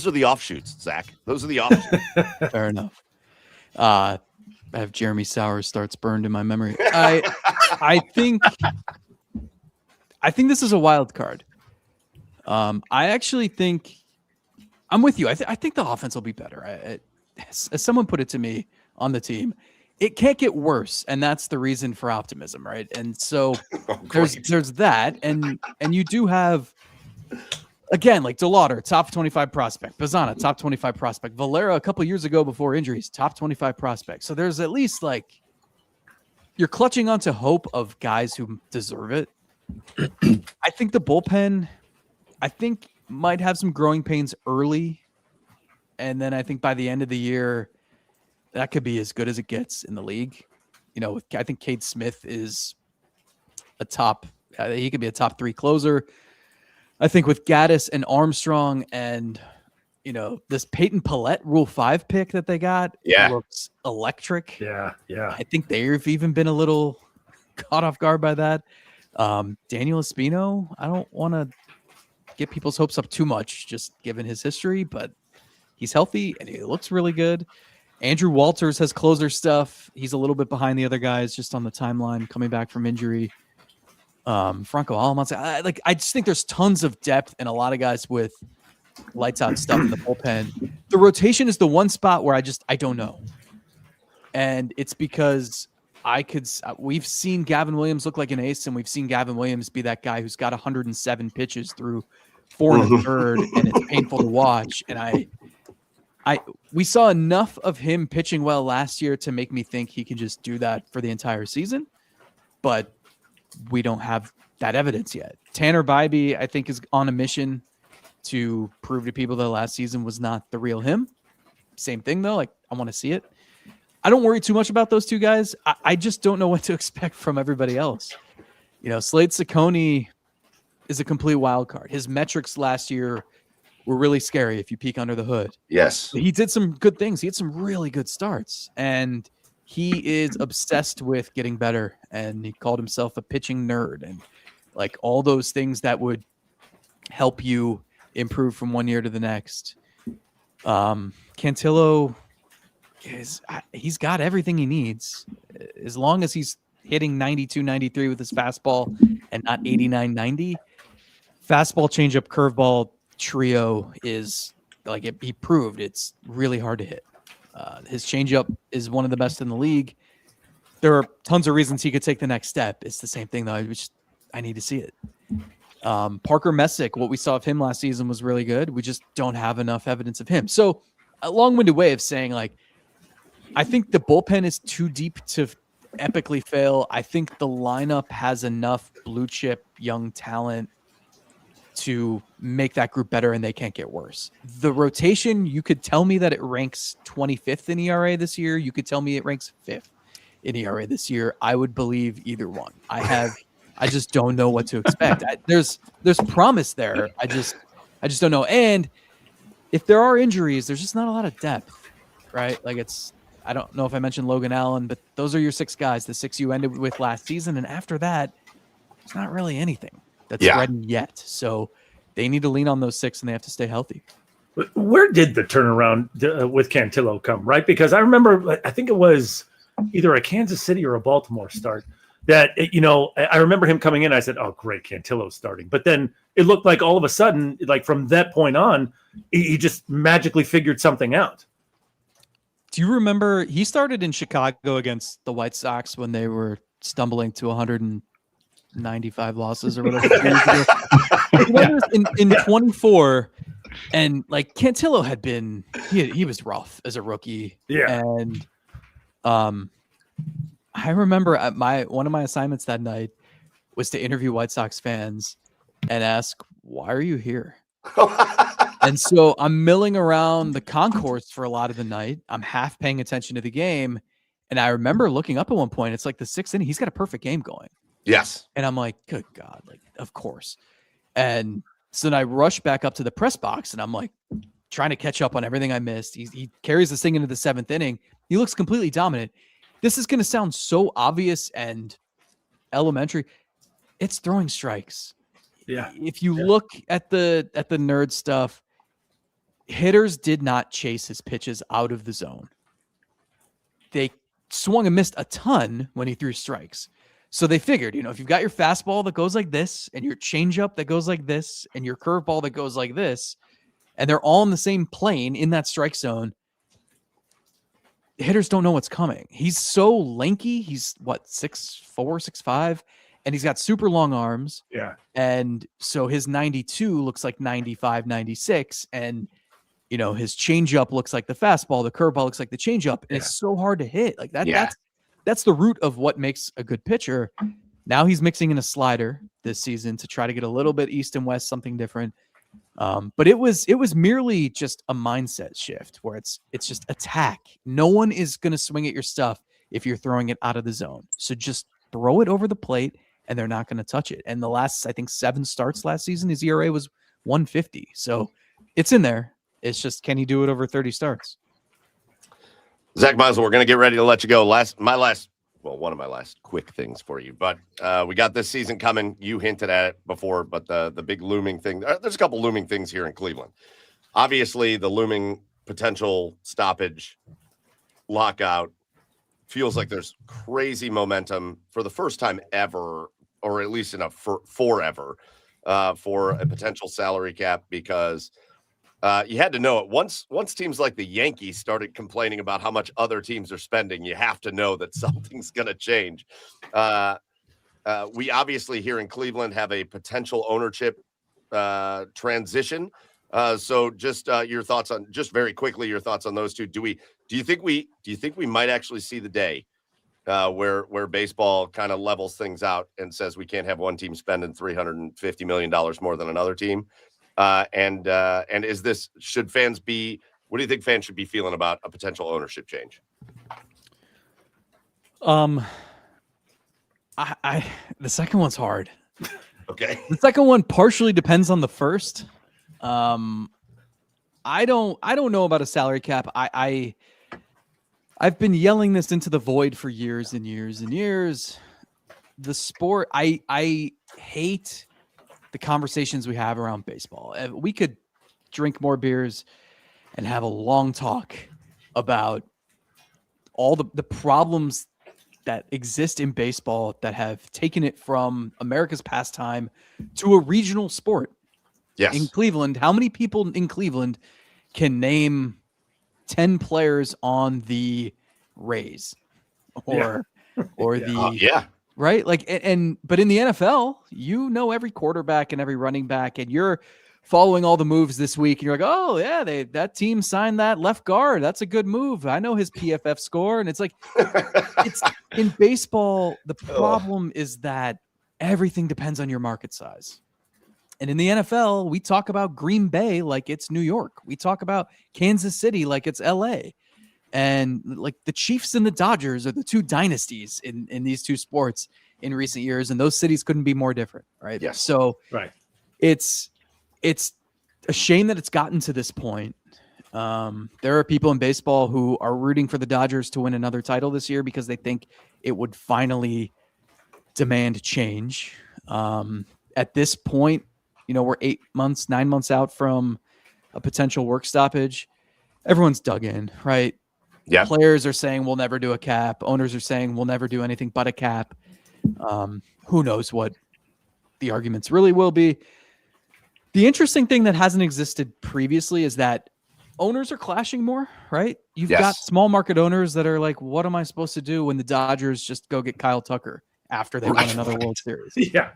Speaker 1: are the offshoots, Zach. Those are the offshoots.
Speaker 4: Fair enough. I have Jeremy Sowers starts burned in my memory. I think this is a wild card. I actually think I'm with you. I think the offense will be better. As someone put it to me on the team, it can't get worse, and that's the reason for optimism, right? And so there's that, and you do have, again, like DeLauder, top 25 prospect, Bazana, top 25 prospect, Valera a couple years ago before injuries, top 25 prospect. So there's at least like you're clutching onto hope of guys who deserve it. I think the bullpen, might have some growing pains early. And then I think by the end of the year, that could be as good as it gets in the league. I think Cade Smith is he could be a top 3 closer. I think with Gaddis and Armstrong and, this Peyton Pallette Rule 5 pick that they got looks electric.
Speaker 2: Yeah.
Speaker 4: I think they've even been a little caught off guard by that. Daniel Espino, I don't want to get people's hopes up too much, just given his history, but he's healthy and he looks really good. Andrew Walters has closer stuff. He's a little bit behind the other guys just on the timeline coming back from injury. Franco Almonte, I just think there's tons of depth and a lot of guys with lights out stuff in the bullpen. The rotation is the one spot where I don't know. And it's because we've seen Gavin Williams look like an ace, and we've seen Gavin Williams be that guy who's got 107 pitches through 4 1/3, and it's painful to watch. And we saw enough of him pitching well last year to make me think he can just do that for the entire season, but we don't have that evidence yet. Tanner Bybee, I think, is on a mission to prove to people that last season was not the real him. Same thing though. Like, I want to see it. I don't worry too much about those two guys. I just don't know what to expect from everybody else. Slade Ciccone is a complete wild card. His metrics last year were really scary if you peek under the hood.
Speaker 1: Yes.
Speaker 4: He did some good things. He had some really good starts, and he is obsessed with getting better, and he called himself a pitching nerd, and like all those things that would help you improve from one year to the next. Cantillo he's got everything he needs as long as he's hitting 92, 93 with his fastball and not 89, 90. Fastball, changeup, curveball trio is like he proved it's really hard to hit. His changeup is one of the best in the league. There are tons of reasons he could take the next step. It's the same thing though. I need to see it. Parker Messick, what we saw of him last season was really good. We just don't have enough evidence of him. So a long-winded way of saying, like, I think the bullpen is too deep to epically fail. I think the lineup has enough blue chip young talent to make that group better, and they can't get worse. The rotation, you could tell me that it ranks 25th in ERA this year. You could tell me it ranks 5th in ERA this year. I would believe either one. I just don't know what to expect. There's promise there. I just don't know. And if there are injuries, there's just not a lot of depth, right? Like I don't know if I mentioned Logan Allen, but those are your 6 guys, the 6 you ended with last season. And after that, it's not really anything that's ready yet. So they need to lean on those 6 and they have to stay healthy.
Speaker 2: Where did the turnaround with Cantillo come, right? Because I remember, I think it was either a Kansas City or a Baltimore start that, I remember him coming in. I said, oh, great, Cantillo's starting. But then it looked like all of a sudden, like from that point on, he just magically figured something out.
Speaker 4: Do you remember he started in Chicago against the White Sox when they were stumbling to 195 losses or whatever? in 24, and like Cantillo had been, he was rough as a rookie.
Speaker 2: Yeah.
Speaker 4: And I remember one of my assignments that night was to interview White Sox fans and ask, why are you here? And so I'm milling around the concourse for a lot of the night. I'm half paying attention to the game. And I remember looking up at one point, it's like the 6th inning. He's got a perfect game going.
Speaker 1: Yes.
Speaker 4: And I'm like, good God, like, of course. And so then I rush back up to the press box and I'm like trying to catch up on everything I missed. He carries this thing into the 7th inning. He looks completely dominant. This is going to sound so obvious and elementary. It's throwing strikes.
Speaker 2: Yeah.
Speaker 4: If you look at the nerd stuff, hitters did not chase his pitches out of the zone. They swung and missed a ton when he threw strikes. So they figured, if you've got your fastball that goes like this and your changeup that goes like this and your curveball that goes like this, and they're all in the same plane in that strike zone, hitters don't know what's coming. He's so lanky. He's 6'4", 6'5", and he's got super long arms.
Speaker 2: Yeah.
Speaker 4: And so his 92 looks like 95, 96. And, his changeup looks like the fastball. The curveball looks like the changeup. And it's so hard to hit. Like that.
Speaker 1: Yeah.
Speaker 4: That's the root of what makes a good pitcher. Now he's mixing in a slider this season to try to get a little bit east and west, something different. But it was merely just a mindset shift where it's just attack. No one is going to swing at your stuff if you're throwing it out of the zone. So just throw it over the plate and they're not going to touch it. And the last, I think 7 starts last season, his ERA was 150. So it's in there. It's just, can he do it over 30 starts?
Speaker 1: Zack Meisel, we're going to get ready to let you go. One of my last quick things for you. But we got this season coming. You hinted at it before, but the big looming thing, there's a couple looming things here in Cleveland. Obviously, the looming potential stoppage, lockout, feels like there's crazy momentum for the first time ever, or at least in forever, for a potential salary cap, because you had to know it. Once teams like the Yankees started complaining about how much other teams are spending, you have to know that something's going to change. We obviously here in Cleveland have a potential ownership transition So just your thoughts on just very quickly your thoughts on those two. Do you think we might actually see the day where baseball kind of levels things out and says we can't have one team spending $350 million more than another team? And is this should fans be? What do you think fans should be feeling about a potential ownership change?
Speaker 4: I the second one's hard.
Speaker 1: Okay.
Speaker 4: The second one partially depends on the first. I don't know about a salary cap. I've been yelling this into the void for years and years and years. The sport, I hate the conversations we have around baseball. We could drink more beers and have a long talk about all the problems that exist in baseball that have taken it from America's pastime to a regional sport.
Speaker 1: Yes.
Speaker 4: In Cleveland, how many people in Cleveland can name 10 players on the Rays or the right? Like, but in the NFL, you know every quarterback and every running back, and you're following all the moves this week, and you're like, oh yeah, that team signed that left guard. That's a good move. I know his PFF score. And it's like, it's in baseball. The problem is that everything depends on your market size. And in the NFL, we talk about Green Bay like it's New York. We talk about Kansas City like it's LA. And like the Chiefs and the Dodgers are the two dynasties in these two sports in recent years. And those cities couldn't be more different, right?
Speaker 1: Yes.
Speaker 4: So
Speaker 2: right.
Speaker 4: It's a shame that it's gotten to this point. There are people in baseball who are rooting for the Dodgers to win another title this year because they think it would finally demand change. At this point, we're 9 months out from a potential work stoppage. Everyone's dug in, right?
Speaker 1: Yeah.
Speaker 4: Players are saying we'll never do a cap. Owners are saying we'll never do anything but a cap. Who knows what the arguments really will be. The interesting thing that hasn't existed previously is that owners are clashing more, right? You've got small market owners that are like, what am I supposed to do when the Dodgers just go get Kyle Tucker after they won another World Series?
Speaker 2: Yeah.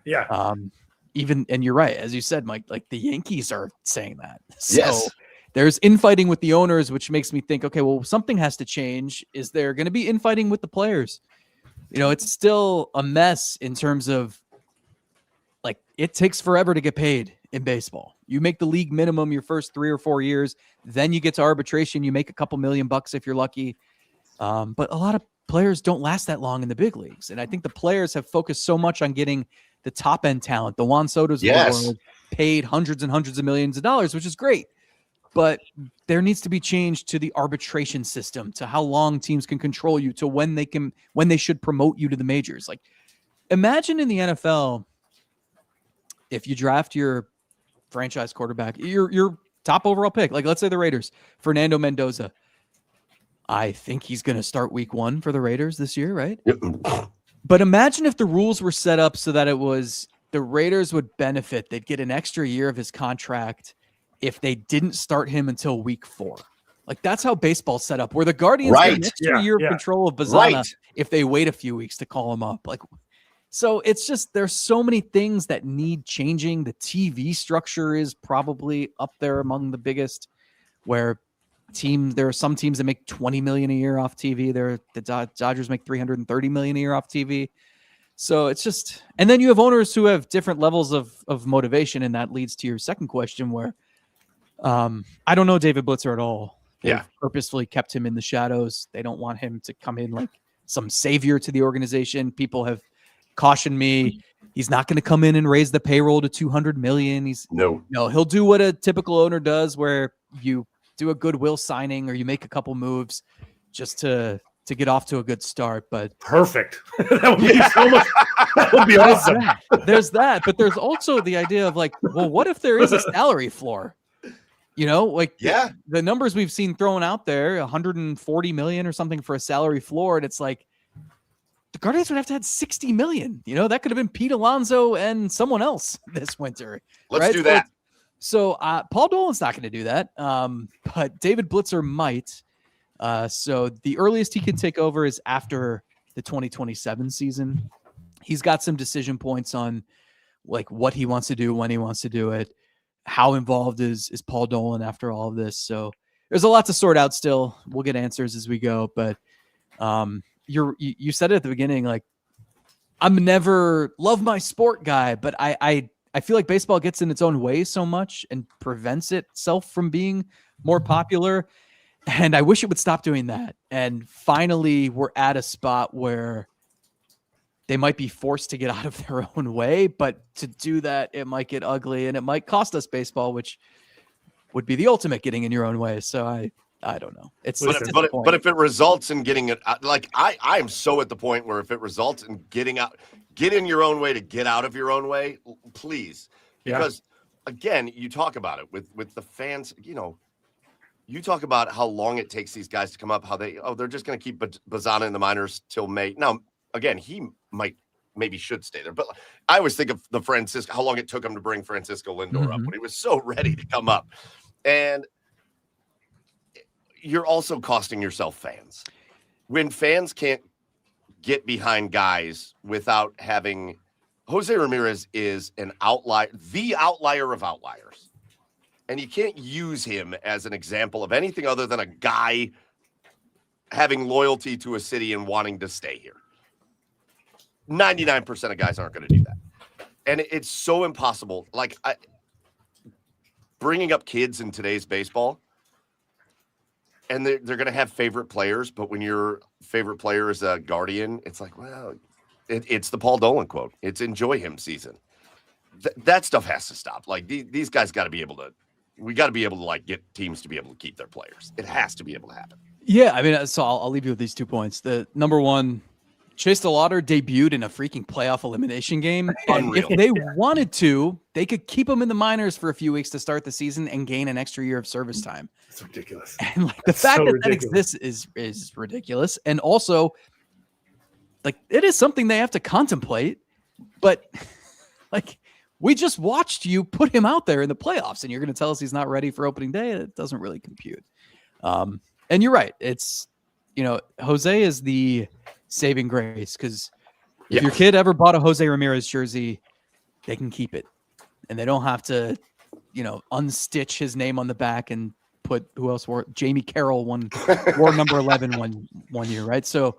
Speaker 4: And you're right, as you said, Mike, like the Yankees are saying that. So there's infighting with the owners, which makes me think, okay, well, something has to change. Is there going to be infighting with the players? It's still a mess in terms of like it takes forever to get paid in baseball. You make the league minimum your first 3 or 4 years, then you get to arbitration. You make a couple $1,000,000 if you're lucky. But a lot of players don't last that long in the big leagues. And I think the players have focused so much on getting the top end talent, the Juan Sotos of the world, paid hundreds and hundreds of millions of dollars, which is great. But there needs to be change to the arbitration system, to how long teams can control you, to when they should promote you to the majors. Like, imagine in the NFL, if you draft your franchise quarterback, your top overall pick, like let's say the Raiders, Fernando Mendoza. I think he's going to start week 1 for the Raiders this year, right? But imagine if the rules were set up so that it was the Raiders would benefit. They'd get an extra year of his contract if they didn't start him until week 4. Like that's how baseball's set up, where the Guardians get an extra year of control of Bazana if they wait a few weeks to call him up. Like, so it's just, there's so many things that need changing. The TV structure is probably up there among the biggest, where there are some teams that make $20 million a year off TV. The Dodgers make $330 million a year off TV. So it's just, and then you have owners who have different levels of motivation. And that leads to your second question, where I don't know David Blitzer at all. They've purposefully kept him in the shadows. They don't want him to come in like some savior to the organization. People have cautioned me he's not going to come in and raise the payroll to $200 million. He'll do what a typical owner does, where you do a goodwill signing or you make a couple moves just to get off to a good start. But
Speaker 2: perfect. That would be so much. That would be awesome.
Speaker 4: There's that, but there's also the idea of like, well, what if there is a salary floor? The numbers we've seen thrown out there, 140 million or something for a salary floor, and it's like the Guardians would have to have 60 million. That could have been Pete Alonso and someone else this winter.
Speaker 1: Let's do that.
Speaker 4: So Paul Dolan's not going to do that, but David Blitzer might. So the earliest he can take over is after the 2027 season. He's got some decision points on like what he wants to do, when he wants to do it. how involved is Paul Dolan after all of this? So there's a lot to sort out still. We'll get answers as we go, but you said it at the beginning, like, I'm never love my sport guy, but I feel like baseball gets in its own way so much and prevents itself from being more popular. And I wish it would stop doing that. And finally, we're at a spot where they might be forced to get out of their own way, but to do that, it might get ugly and it might cost us baseball, which would be the ultimate getting in your own way. So I don't know.
Speaker 1: But if it results in getting it, like I am so at the point where if it results in get in your own way to get out of your own way, please. Because again, you talk about it with the fans, you talk about how long it takes these guys to come up, how they're just going to keep Bazana in the minors till May. Now, again, he maybe should stay there, but I always think of how long it took him to bring Francisco Lindor up when he was so ready to come up. And you're also costing yourself fans. When fans can't get behind guys without having Jose Ramirez is an outlier, the outlier of outliers. And you can't use him as an example of anything other than a guy having loyalty to a city and wanting to stay here. 99% of guys aren't going to do that. And it's so impossible. Like, bringing up kids in today's baseball, and they're going to have favorite players, but when your favorite player is a Guardian, it's like, well, it's the Paul Dolan quote. It's enjoy him season. That stuff has to stop. Like, these guys got to be able to, we got to be able to, like, get teams to be able to keep their players. It has to be able to happen.
Speaker 4: Yeah, I mean, so I'll leave you with these 2 points. The number one, Chase DeLauder debuted in a freaking playoff elimination game. And if they wanted to, they could keep him in the minors for a few weeks to start the season and gain an extra year of service time.
Speaker 2: It's ridiculous.
Speaker 4: And like the fact that exists is ridiculous. And also, like, it is something they have to contemplate. But like, we just watched you put him out there in the playoffs, and you're going to tell us he's not ready for opening day? It doesn't really compute. And you're right. It's, Jose is the saving grace, because if your kid ever bought a Jose Ramirez jersey, they can keep it, and they don't have to, unstitch his name on the back and put who else wore Jamie Carroll wore number 11 one year, right? So,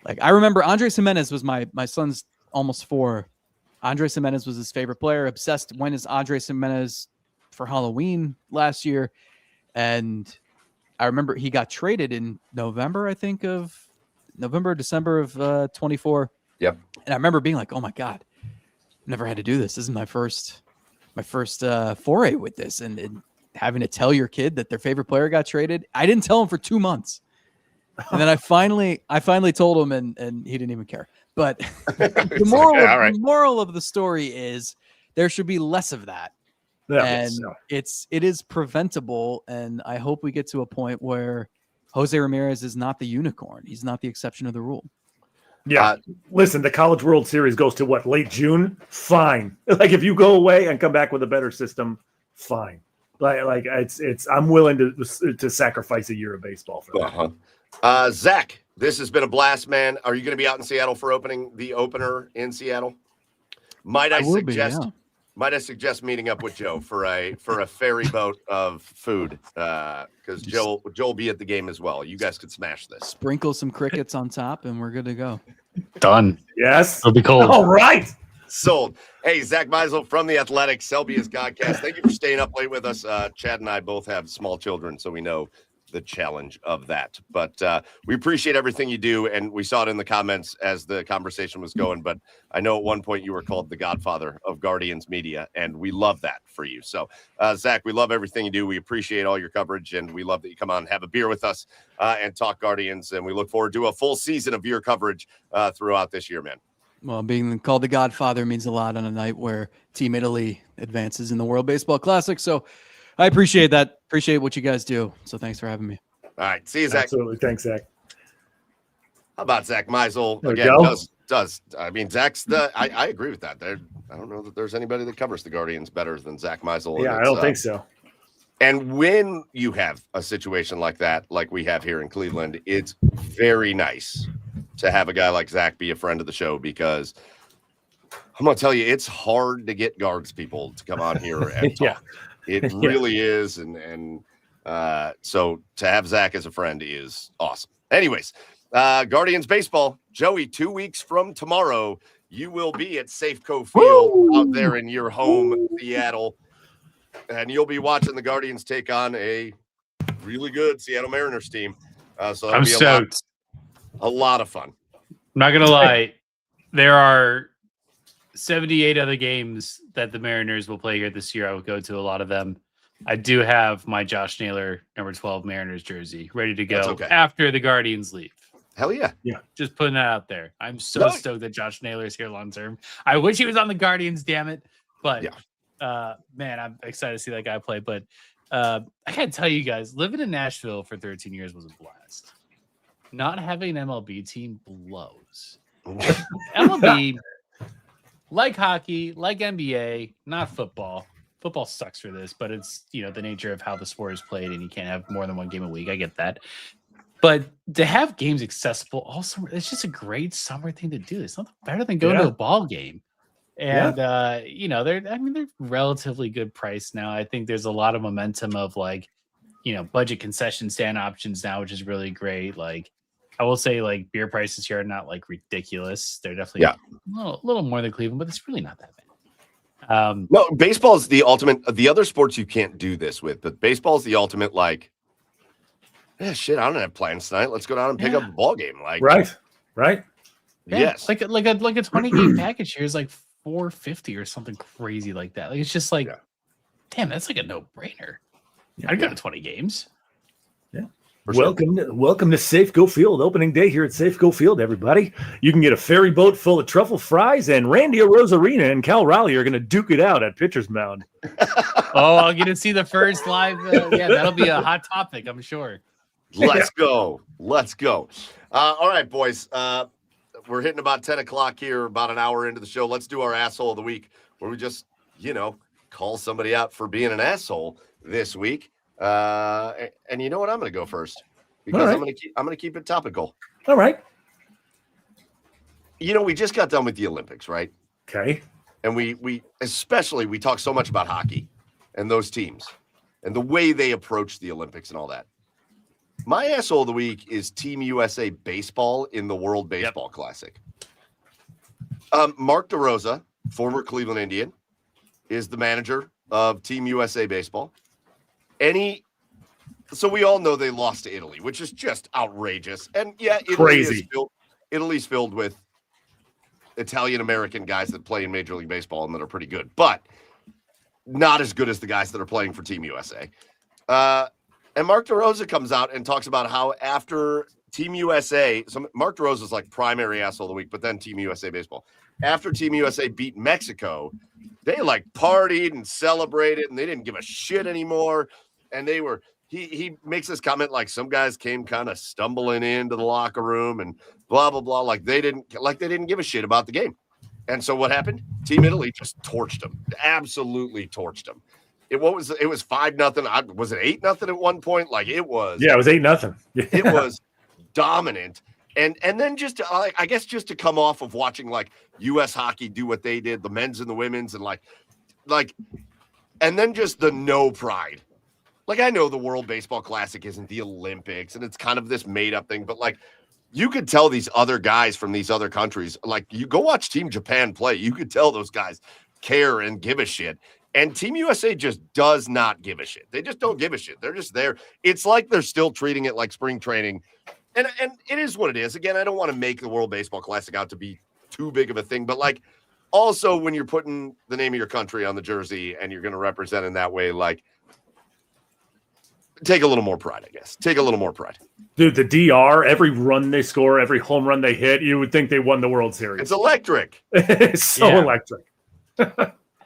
Speaker 4: like, I remember Andres Jimenez was my son's almost 4. Andres Jimenez was his favorite player. Obsessed. When is Andres Jimenez for Halloween last year? And I remember he got traded in November, I think, of December of 24.
Speaker 1: Yep.
Speaker 4: And I remember being like, oh my God, never had to do this. This is my first foray with this. And having to tell your kid that their favorite player got traded. I didn't tell him for 2 months. And then I finally told him, and he didn't even care. But the moral of the story is there should be less of that. And it is preventable. And I hope we get to a point where Jose Ramirez is not the unicorn. He's not the exception of the rule.
Speaker 2: Yeah. Listen, the College World Series goes to what, late June? Fine. Like, if you go away and come back with a better system, fine. Like it's I'm willing to sacrifice a year of baseball for that.
Speaker 1: Zach, this has been a blast, man. Are you going to be out in Seattle for the opener in Seattle? Might I suggest meeting up with Joe for a ferry boat of food? Because Joe will be at the game as well. You guys could smash this.
Speaker 4: Sprinkle some crickets on top, and we're good to go.
Speaker 3: Done.
Speaker 2: Yes.
Speaker 3: It'll be cold.
Speaker 2: All right.
Speaker 1: Sold. Hey, Zack Meisel from The Athletic, Selby's Godcast. Thank you for staying up late with us. Chad and I both have small children, so we know the challenge of that. But we appreciate everything you do, and we saw it in the comments as the conversation was going. But I know at one point you were called the godfather of Guardians media, and we love that for you. So, Zach, we love everything you do. We appreciate all your coverage, and we love that you come on and have a beer with us and talk Guardians. And we look forward to a full season of your coverage throughout this year, man.
Speaker 4: Well, being called the Godfather means a lot on a night where Team Italy advances in the World Baseball Classic. So I appreciate that. Appreciate what you guys do. So thanks for having me.
Speaker 1: All right. See you, Zach.
Speaker 2: Absolutely. Thanks, Zach.
Speaker 1: How about Zack Meisel? Again, does. I mean, Zach's I agree with that. I don't know that there's anybody that covers the Guardians better than Zack Meisel.
Speaker 2: Yeah, I don't think so.
Speaker 1: And when you have a situation like that, like we have here in Cleveland, it's very nice to have a guy like Zach be a friend of the show, because I'm going to tell you, it's hard to get guards people to come on here and talk. It really is. And so to have Zach as a friend is awesome. Anyways, Guardians baseball, Joey, 2 weeks from tomorrow, you will be at Safeco Field out there in your home, Seattle, and you'll be watching the Guardians take on a really good Seattle Mariners team. So that'll
Speaker 3: I'm
Speaker 1: be
Speaker 3: stoked.
Speaker 1: a lot of fun.
Speaker 3: I'm not gonna lie, there are 78 other games that the Mariners will play here this year. I will go to a lot of them. I do have my Josh Naylor number 12 Mariners jersey ready to go after the Guardians leave.
Speaker 1: Hell yeah.
Speaker 2: Yeah.
Speaker 3: Just putting that out there. I'm so stoked that Josh Naylor is here long term. I wish he was on the Guardians, damn it. But man, I'm excited to see that guy play. But I gotta tell you guys, living in Nashville for 13 years was a blast. Not having an MLB team blows. MLB, like hockey, like NBA, not football. Football sucks for this, but it's, you know, the nature of how the sport is played, and you can't have more than one game a week. I get that. But to have games accessible all summer, it's just a great summer thing to do. It's nothing better than going to a ball game. And you know, they're relatively good price now. I think there's a lot of momentum of, like, you know, budget concession stand options now, which is really great. Like, I will say, like, beer prices here are not like ridiculous. They're definitely a little more than Cleveland, but it's really not that bad.
Speaker 1: No, baseball is the ultimate. The other sports you can't do this with, but baseball is the ultimate. Like, shit, I don't have plans tonight. Let's go down and pick up a ball game. Like,
Speaker 2: right.
Speaker 3: Yeah,
Speaker 1: yes,
Speaker 3: like a 20-game package here is like $450 or something crazy like that. Like, it's just like, damn, that's like a no-brainer. I'd go to 20 games.
Speaker 2: Yeah. Welcome to Safeco Field. Opening day here at Safeco Field, everybody. You can get a ferry boat full of truffle fries, and Randy Rosarina and Cal Raleigh are going to duke it out at Pitcher's Mound.
Speaker 3: Oh, I'll get to see the first live. That'll be a hot topic, I'm sure.
Speaker 1: Let's go. All right, boys. We're hitting about 10 o'clock here, about an hour into the show. Let's do our asshole of the week, where we just, you know, call somebody out for being an asshole this week. And you know what? I'm going to go first because I'm going to keep it topical.
Speaker 2: All right.
Speaker 1: You know, we just got done with the Olympics, right?
Speaker 2: Okay.
Speaker 1: And we talk so much about hockey and those teams and the way they approach the Olympics and all that. My asshole of the week is Team USA baseball in the World Baseball Classic. Mark DeRosa, former Cleveland Indian, is the manager of Team USA baseball. So we all know they lost to Italy, which is just outrageous. And
Speaker 2: crazy.
Speaker 1: Italy's filled with Italian-American guys that play in Major League Baseball and that are pretty good, but not as good as the guys that are playing for Team USA. And Mark DeRosa comes out and talks about how after Team USA, so Mark DeRosa is like primary asshole of the week, but then Team USA baseball. After Team USA beat Mexico, they like partied and celebrated, and they didn't give a shit anymore. And he makes this comment like some guys came kind of stumbling into the locker room and blah, blah, blah. Like they didn't give a shit about the game. And so what happened? Team Italy just torched them, absolutely torched them. It was 5-0. Was it 8-0 at one point? Like it was.
Speaker 2: Yeah, it was 8-0.
Speaker 1: It was dominant. And then just to come off of watching like U.S. hockey do what they did, the men's and the women's, and like, and then just the no pride. Like, I know the World Baseball Classic isn't the Olympics and it's kind of this made up thing, but like you could tell these other guys from these other countries, like you go watch Team Japan play, you could tell those guys care and give a shit. And Team USA just does not give a shit. They just don't give a shit. They're just there. It's like they're still treating it like spring training. And it is what it is. Again, I don't want to make the World Baseball Classic out to be too big of a thing, but like also when you're putting the name of your country on the jersey and you're going to represent in that way, like take a little more pride, I guess. Take a little more pride.
Speaker 2: Dude, the DR, every run they score, every home run they hit, you would think they won the World Series.
Speaker 1: It's electric.
Speaker 2: It's so electric.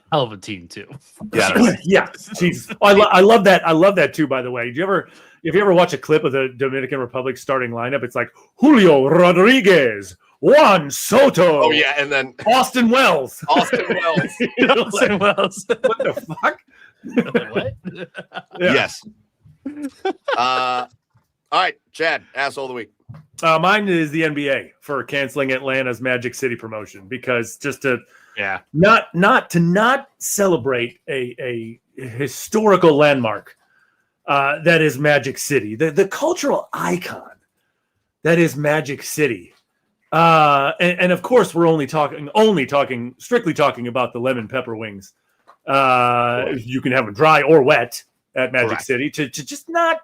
Speaker 3: Hell of a team too.
Speaker 2: Yeah. Jeez. Oh, I love that. I love that too, by the way. If you ever watch a clip of the Dominican Republic starting lineup, it's like Julio Rodriguez, Juan Soto.
Speaker 1: Oh yeah, and then
Speaker 2: Austin Wells.
Speaker 3: Austin Wells.
Speaker 2: What the fuck?
Speaker 3: What?
Speaker 1: Yes. All right, Chad, asshole of the week.
Speaker 2: Mine is the NBA for canceling Atlanta's Magic City promotion because just to not celebrate a historical landmark that is Magic City, the cultural icon that is Magic City. And of course, we're strictly talking about the lemon pepper wings. You can have them dry or wet at Magic City to just not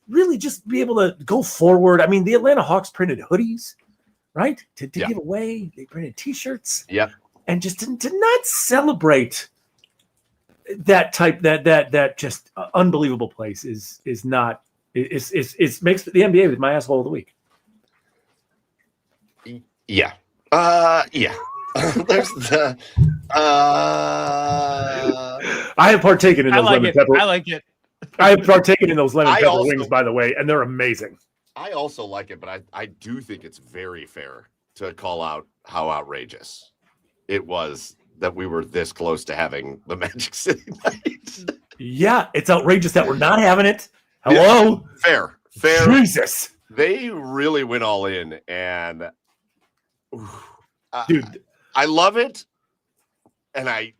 Speaker 2: really just be able to go forward. I mean, the Atlanta Hawks printed hoodies, right? To give away. They printed T-shirts.
Speaker 1: Yep.
Speaker 2: And just to not celebrate that just unbelievable place is not makes the NBA with my asshole of the week.
Speaker 1: Yeah. Yeah. There's the
Speaker 2: I have partaken in those lemon pepper.
Speaker 3: I like it.
Speaker 2: I have partaken in those lemon pepper wings, by the way, and they're amazing.
Speaker 1: I also like it, but I do think it's very fair to call out how outrageous it was that we were this close to having the Magic City night.
Speaker 2: Yeah, it's outrageous that we're not having it. Hello?
Speaker 1: Yeah, fair.
Speaker 2: Jesus.
Speaker 1: They really went all in, and
Speaker 2: dude,
Speaker 1: I love it. And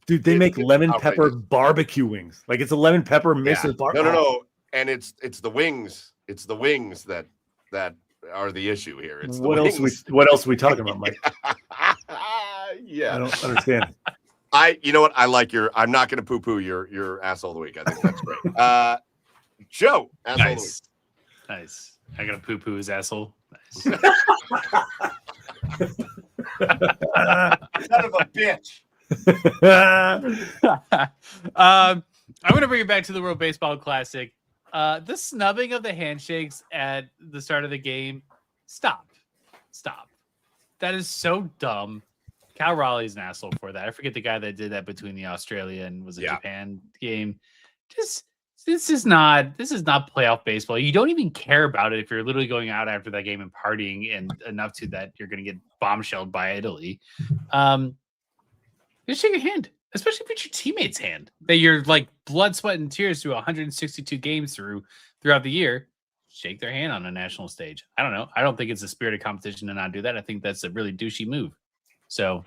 Speaker 2: dude, they make lemon pepper barbecue wings. Like it's a lemon pepper mixed with barbecue.
Speaker 1: No. And it's the wings. It's the wings that are the issue here. It's
Speaker 2: what else are we talking about, Mike?
Speaker 1: Yeah.
Speaker 2: I don't understand.
Speaker 1: You know what? I like I'm not going to poo-poo your asshole of the week. I think that's great. Joe, asshole of the week.
Speaker 3: Nice. I got to poo-poo his asshole. Nice.
Speaker 1: Son of a bitch.
Speaker 3: I'm going to bring it back to the World Baseball Classic. The snubbing of the handshakes at the start of the game. Stop. That is so dumb. Cal Raleigh's an asshole for that. I forget the guy that did that between the Australia and Japan game. This is not playoff baseball. You don't even care about it if you're literally going out after that game and partying and enough to that you're going to get bombshelled by Italy. Just shake your hand, especially if it's your teammate's hand that you're like blood, sweat, and tears through 162 games throughout the year. Shake their hand on a national stage. I don't know. I don't think it's a spirit of competition to not do that. I think that's a really douchey move. So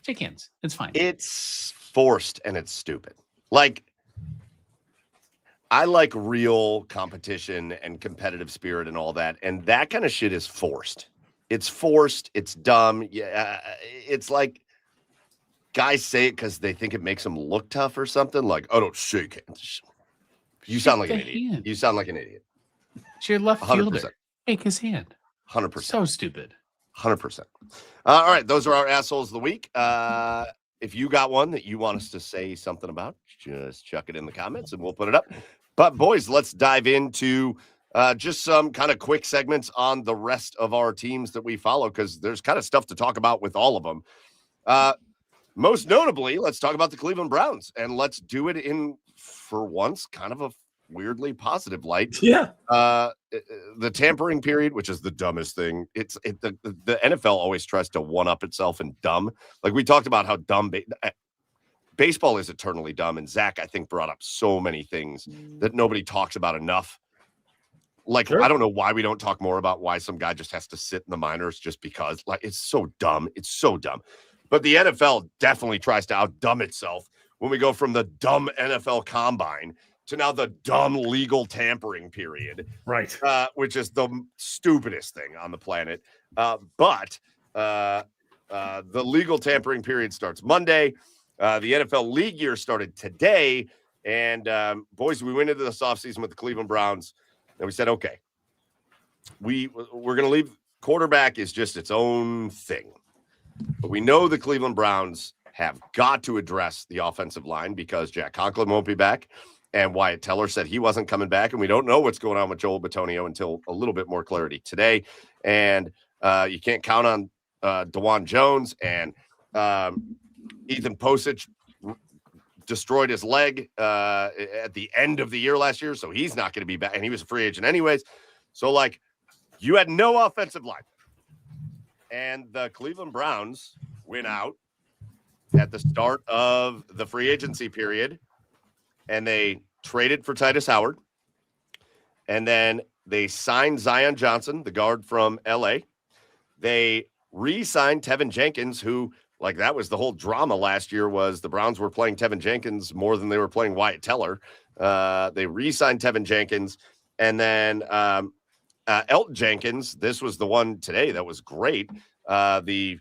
Speaker 3: shake hands. It's fine.
Speaker 1: It's forced and it's stupid. Like, I like real competition and competitive spirit and all that. And that kind of shit is forced. It's forced. It's dumb. Yeah. It's like guys say it because they think it makes them look tough or something. Like, oh, don't shake hands. You sound like an idiot. You sound like an idiot.
Speaker 3: It's your left
Speaker 1: 100%.
Speaker 3: fielder. Shake his hand.
Speaker 1: 100%.
Speaker 3: So stupid.
Speaker 1: 100%. All right. Those are our assholes of the week. If you got one that you want us to say something about, just chuck it in the comments and we'll put it up. But boys, let's dive into just some kind of quick segments on the rest of our teams that we follow, because there's kind of stuff to talk about with all of them. Most notably, let's talk about the Cleveland Browns, and let's do it in, for once, kind of a weirdly positive light.
Speaker 2: Yeah.
Speaker 1: The tampering period, which is the dumbest thing. The NFL always tries to one-up itself in dumb. Like we talked about how dumb baseball is eternally dumb, and Zach, I think, brought up so many things that nobody talks about enough. Like, sure. I don't know why we don't talk more about why some guy just has to sit in the minors just because. Like, it's so dumb. It's so dumb. But the NFL definitely tries to out-dumb itself when we go from the dumb NFL combine to now the dumb legal tampering period.
Speaker 2: Right.
Speaker 1: Which is the stupidest thing on the planet. But the legal tampering period starts Monday. The NFL league year started today. And boys, we went into this offseason with the Cleveland Browns. And we said, okay, we're going to leave. Quarterback is just its own thing. But we know the Cleveland Browns have got to address the offensive line because Jack Conklin won't be back. And Wyatt Teller said he wasn't coming back. And we don't know what's going on with Joel Bitonio until a little bit more clarity today. And you can't count on DeJuan Jones. And Ethan Posich destroyed his leg at the end of the year last year. So he's not going to be back. And he was a free agent anyways. So, like, you had no offensive line. And the Cleveland Browns went out at the start of the free agency period, and they traded for Titus Howard. And then they signed Zion Johnson, the guard from LA. They re-signed Tevin Jenkins, who, Like that was the whole drama last year was the Browns were playing Tevin Jenkins more than they were playing Wyatt Teller. They re-signed Tevin Jenkins, and then Elton Jenkins. This was the one today that was great. The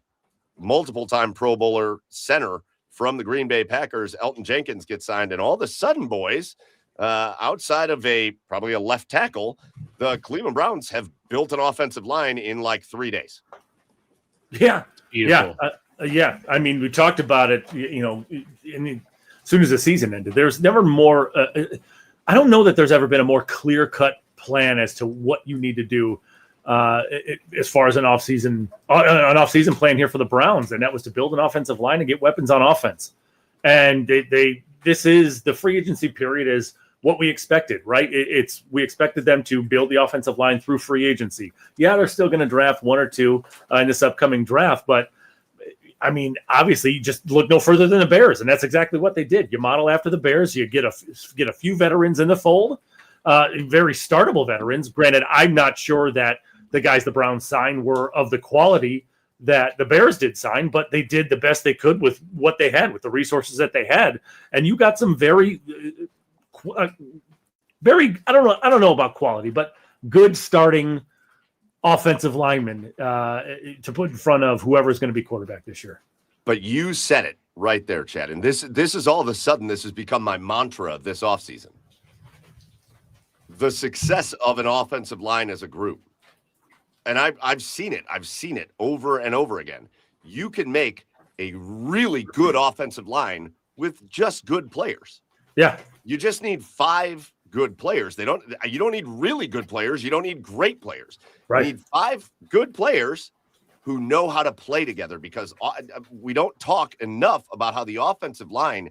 Speaker 1: multiple-time Pro Bowler center from the Green Bay Packers, Elton Jenkins, gets signed, and all of a sudden, boys, outside of probably a left tackle, the Cleveland Browns have built an offensive line in like 3 days.
Speaker 2: Yeah,
Speaker 3: Beautiful.
Speaker 2: yeah. I mean, we talked about it. As soon as the season ended, there's never more. I don't know that there's ever been a more clear-cut plan as to what you need to do as far as an offseason plan here for the Browns, and that was to build an offensive line and get weapons on offense. And this is the free agency period is what we expected, right? We expected them to build the offensive line through free agency. Yeah, they're still going to draft one or two in this upcoming draft, but I mean, obviously, you just look no further than the Bears, and that's exactly what they did. You model after the Bears, you get a few veterans in the fold, very startable veterans. Granted, I'm not sure that the guys the Browns signed were of the quality that the Bears did sign, but they did the best they could with what they had, with the resources that they had, and you got some very, I don't know about quality, but good starting offensive linemen to put in front of whoever's going to be quarterback this year.
Speaker 1: But you said it right there, Chad. And this is all of a sudden, this has become my mantra this offseason. The success of an offensive line as a group. And I've seen it. I've seen it over and over again. You can make a really good offensive line with just good players.
Speaker 2: Yeah.
Speaker 1: You just need 5 good players. You don't need really good players. You don't need great players.
Speaker 2: Right.
Speaker 1: You need 5 good players who know how to play together, because we don't talk enough about how the offensive line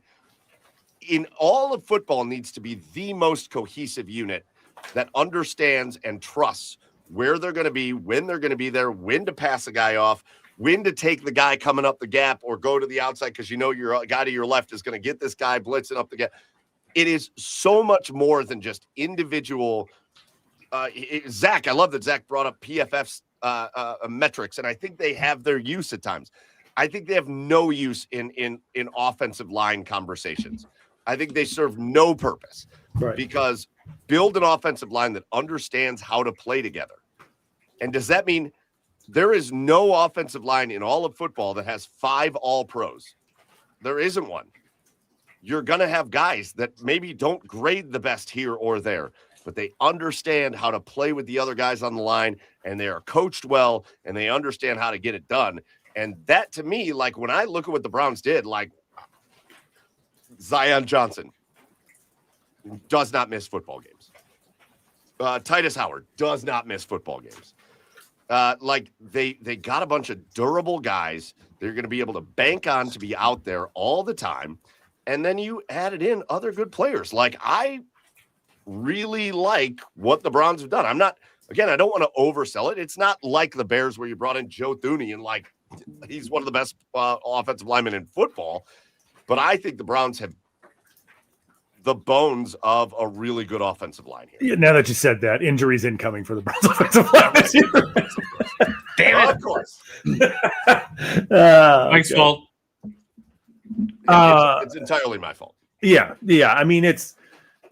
Speaker 1: in all of football needs to be the most cohesive unit that understands and trusts where they're going to be, when they're going to be there, when to pass a guy off, when to take the guy coming up the gap or go to the outside because you know your guy to your left is going to get this guy blitzing up the gap. It is so much more than just individual. Zach, I love that Zach brought up PFF's metrics, and I think they have their use at times. I think they have no use in offensive line conversations. I think they serve no purpose,
Speaker 2: right?
Speaker 1: Because build an offensive line that understands how to play together. And does that mean there is no offensive line in all of football that has 5 all-pros? There isn't one. You're going to have guys that maybe don't grade the best here or there, but they understand how to play with the other guys on the line, and they are coached well, and they understand how to get it done. And that, to me, like when I look at what the Browns did, like Zion Johnson does not miss football games. Titus Howard does not miss football games. Like they got a bunch of durable guys they're going to be able to bank on to be out there all the time. And then you added in other good players. Like I really like what the Browns have done. I don't want to oversell it. It's not like the Bears where you brought in Joe Thuney and like he's one of the best offensive linemen in football. But I think the Browns have the bones of a really good offensive line here.
Speaker 2: Yeah, now that you said that, injuries incoming for the Browns offensive line this year.
Speaker 3: Damn it.
Speaker 1: Of course.
Speaker 3: Mike's fault.
Speaker 1: It's entirely my fault.
Speaker 2: Yeah. I mean, it's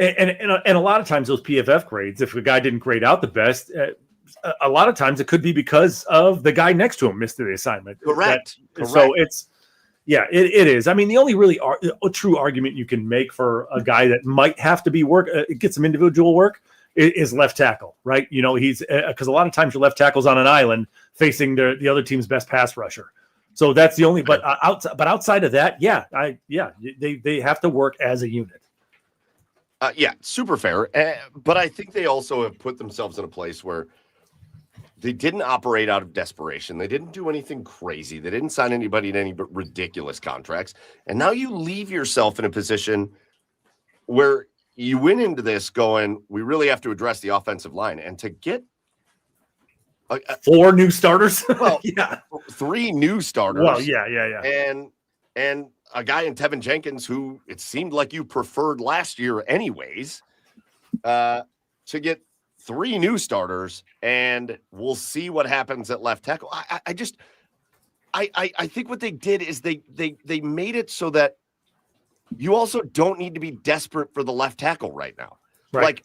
Speaker 2: and a lot of times those PFF grades, if a guy didn't grade out the best, a lot of times it could be because of the guy next to him missed the assignment.
Speaker 1: Correct.
Speaker 2: So it is. I mean, the only really true argument you can make for a guy that might have to be get some individual work is left tackle, right? You know, he's because a lot of times your left tackle's on an island facing the other team's best pass rusher. So that's the only. But outside of that, they have to work as a unit.
Speaker 1: Super fair. But I think they also have put themselves in a place where they didn't operate out of desperation. They didn't do anything crazy. They didn't sign anybody to any ridiculous contracts. And now you leave yourself in a position where you went into this going, we really have to address the offensive line. And to get
Speaker 2: 4 new starters?
Speaker 1: Well,
Speaker 2: yeah.
Speaker 1: 3 new starters.
Speaker 2: Well, yeah.
Speaker 1: And a guy in Tevin Jenkins, who it seemed like you preferred last year anyways, to get 3 new starters, and we'll see what happens at left tackle. I think what they did is they made it so that you also don't need to be desperate for the left tackle right now.
Speaker 2: Right.
Speaker 1: Like,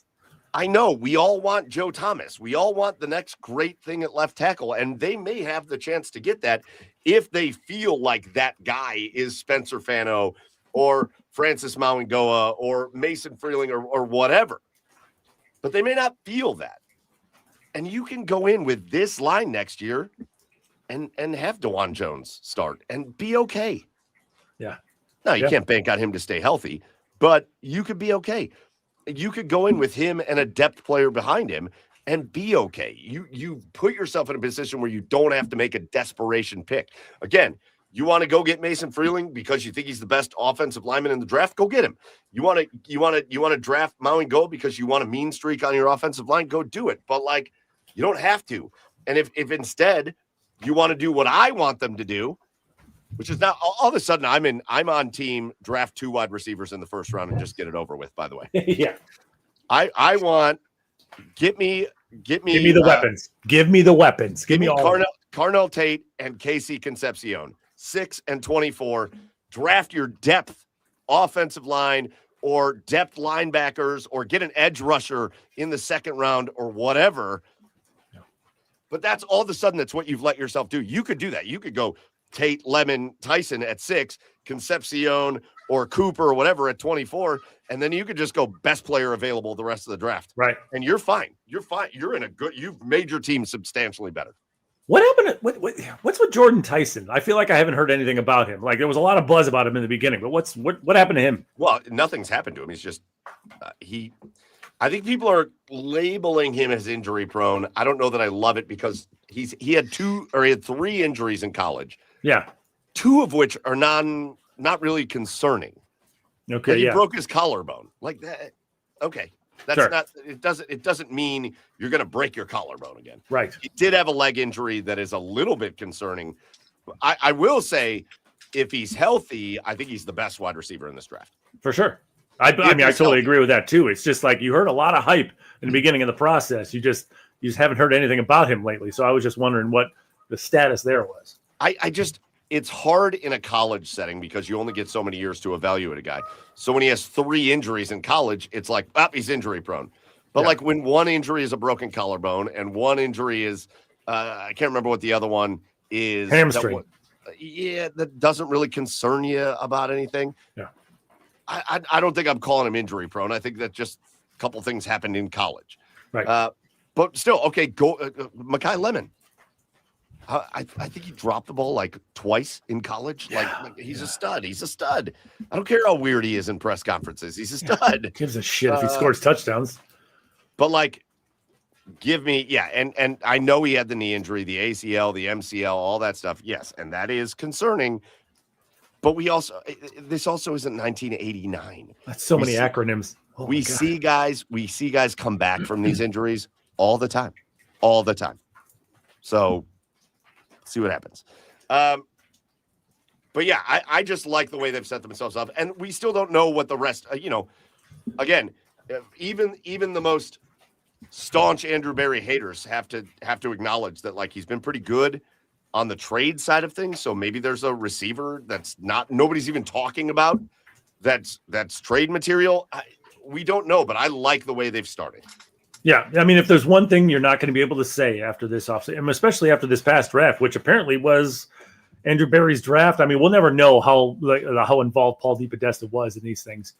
Speaker 1: I know we all want Joe Thomas. We all want the next great thing at left tackle, and they may have the chance to get that if they feel like that guy is Spencer Fano or Francis Mauangoa or Mason Freeling or whatever. But they may not feel that. And you can go in with this line next year and have DeJuan Jones start and be okay.
Speaker 2: Yeah.
Speaker 1: Now, you can't bank on him to stay healthy, but you could be okay. You could go in with him and a depth player behind him and be okay. You put yourself in a position where you don't have to make a desperation pick. Again, you want to go get Mason Freeling because you think he's the best offensive lineman in the draft, go get him. You want to draft Mauangoa because you want a mean streak on your offensive line, go do it. But like, you don't have to. And if instead you want to do what I want them to do, which is now all of a sudden I'm on team draft 2 wide receivers in the first round and just get it over with, by the way.
Speaker 2: Yeah.
Speaker 1: I want get me
Speaker 2: the weapons. Give me the weapons. Give me all
Speaker 1: Carnell Tate and Casey Concepcion, 6 and 24. Draft your depth offensive line or depth linebackers or get an edge rusher in the second round or whatever. But that's all of a sudden that's what you've let yourself do. You could do that. You could go Tate, Lemon, Tyson at 6, Concepcion or Cooper or whatever at 24, and then you could just go best player available the rest of the draft.
Speaker 2: Right.
Speaker 1: And you're fine. You're fine. You've made your team substantially better.
Speaker 2: What happened? What's with Jordan Tyson? I feel like I haven't heard anything about him. Like there was a lot of buzz about him in the beginning, but what happened to him?
Speaker 1: Well, nothing's happened to him. He's just I think people are labeling him as injury prone. I don't know that I love it because he had 3 injuries in college.
Speaker 2: Yeah.
Speaker 1: 2 of which are not really concerning.
Speaker 2: Okay.
Speaker 1: Like he broke his collarbone. Like that. Okay. That's
Speaker 2: sure.
Speaker 1: not it doesn't mean you're gonna break your collarbone again.
Speaker 2: Right.
Speaker 1: He did have a leg injury that is a little bit concerning. I will say if he's healthy, I think he's the best wide receiver in this draft.
Speaker 2: For sure. I totally agree with that too. It's just like you heard a lot of hype in the beginning of the process. You just haven't heard anything about him lately. So I was just wondering what the status there was.
Speaker 1: It's hard in a college setting because you only get so many years to evaluate a guy. So when he has 3 injuries in college, it's like, he's injury prone. But like when one injury is a broken collarbone and one injury is, I can't remember what the other one is.
Speaker 2: Hamstring.
Speaker 1: That doesn't really concern you about anything.
Speaker 2: Yeah.
Speaker 1: I don't think I'm calling him injury prone. I think that just a couple things happened in college.
Speaker 2: Right.
Speaker 1: But still, okay, go Mekhi Lemon. I think he dropped the ball like twice in college. Like he's a stud. He's a stud. I don't care how weird he is in press conferences. He's a stud.
Speaker 2: Gives a shit if he scores touchdowns.
Speaker 1: But like, give me, and I know he had the knee injury, the ACL, the MCL, all that stuff. Yes, and that is concerning. But this also isn't 1989.
Speaker 2: That's so many acronyms. Oh
Speaker 1: we see guys come back from these injuries all the time. So see what happens. But yeah, I just like the way they've set themselves up, and we still don't know what the rest. Again, even the most staunch Andrew Berry haters have to acknowledge that like he's been pretty good on the trade side of things. So maybe there's a receiver that's nobody's even talking about. That's trade material. We don't know, but I like the way they've started.
Speaker 2: Yeah, I mean, if there's one thing you're not going to be able to say after this offseason, and especially after this past draft, which apparently was Andrew Berry's draft. I mean, we'll never know how involved Paul DePodesta was in these things,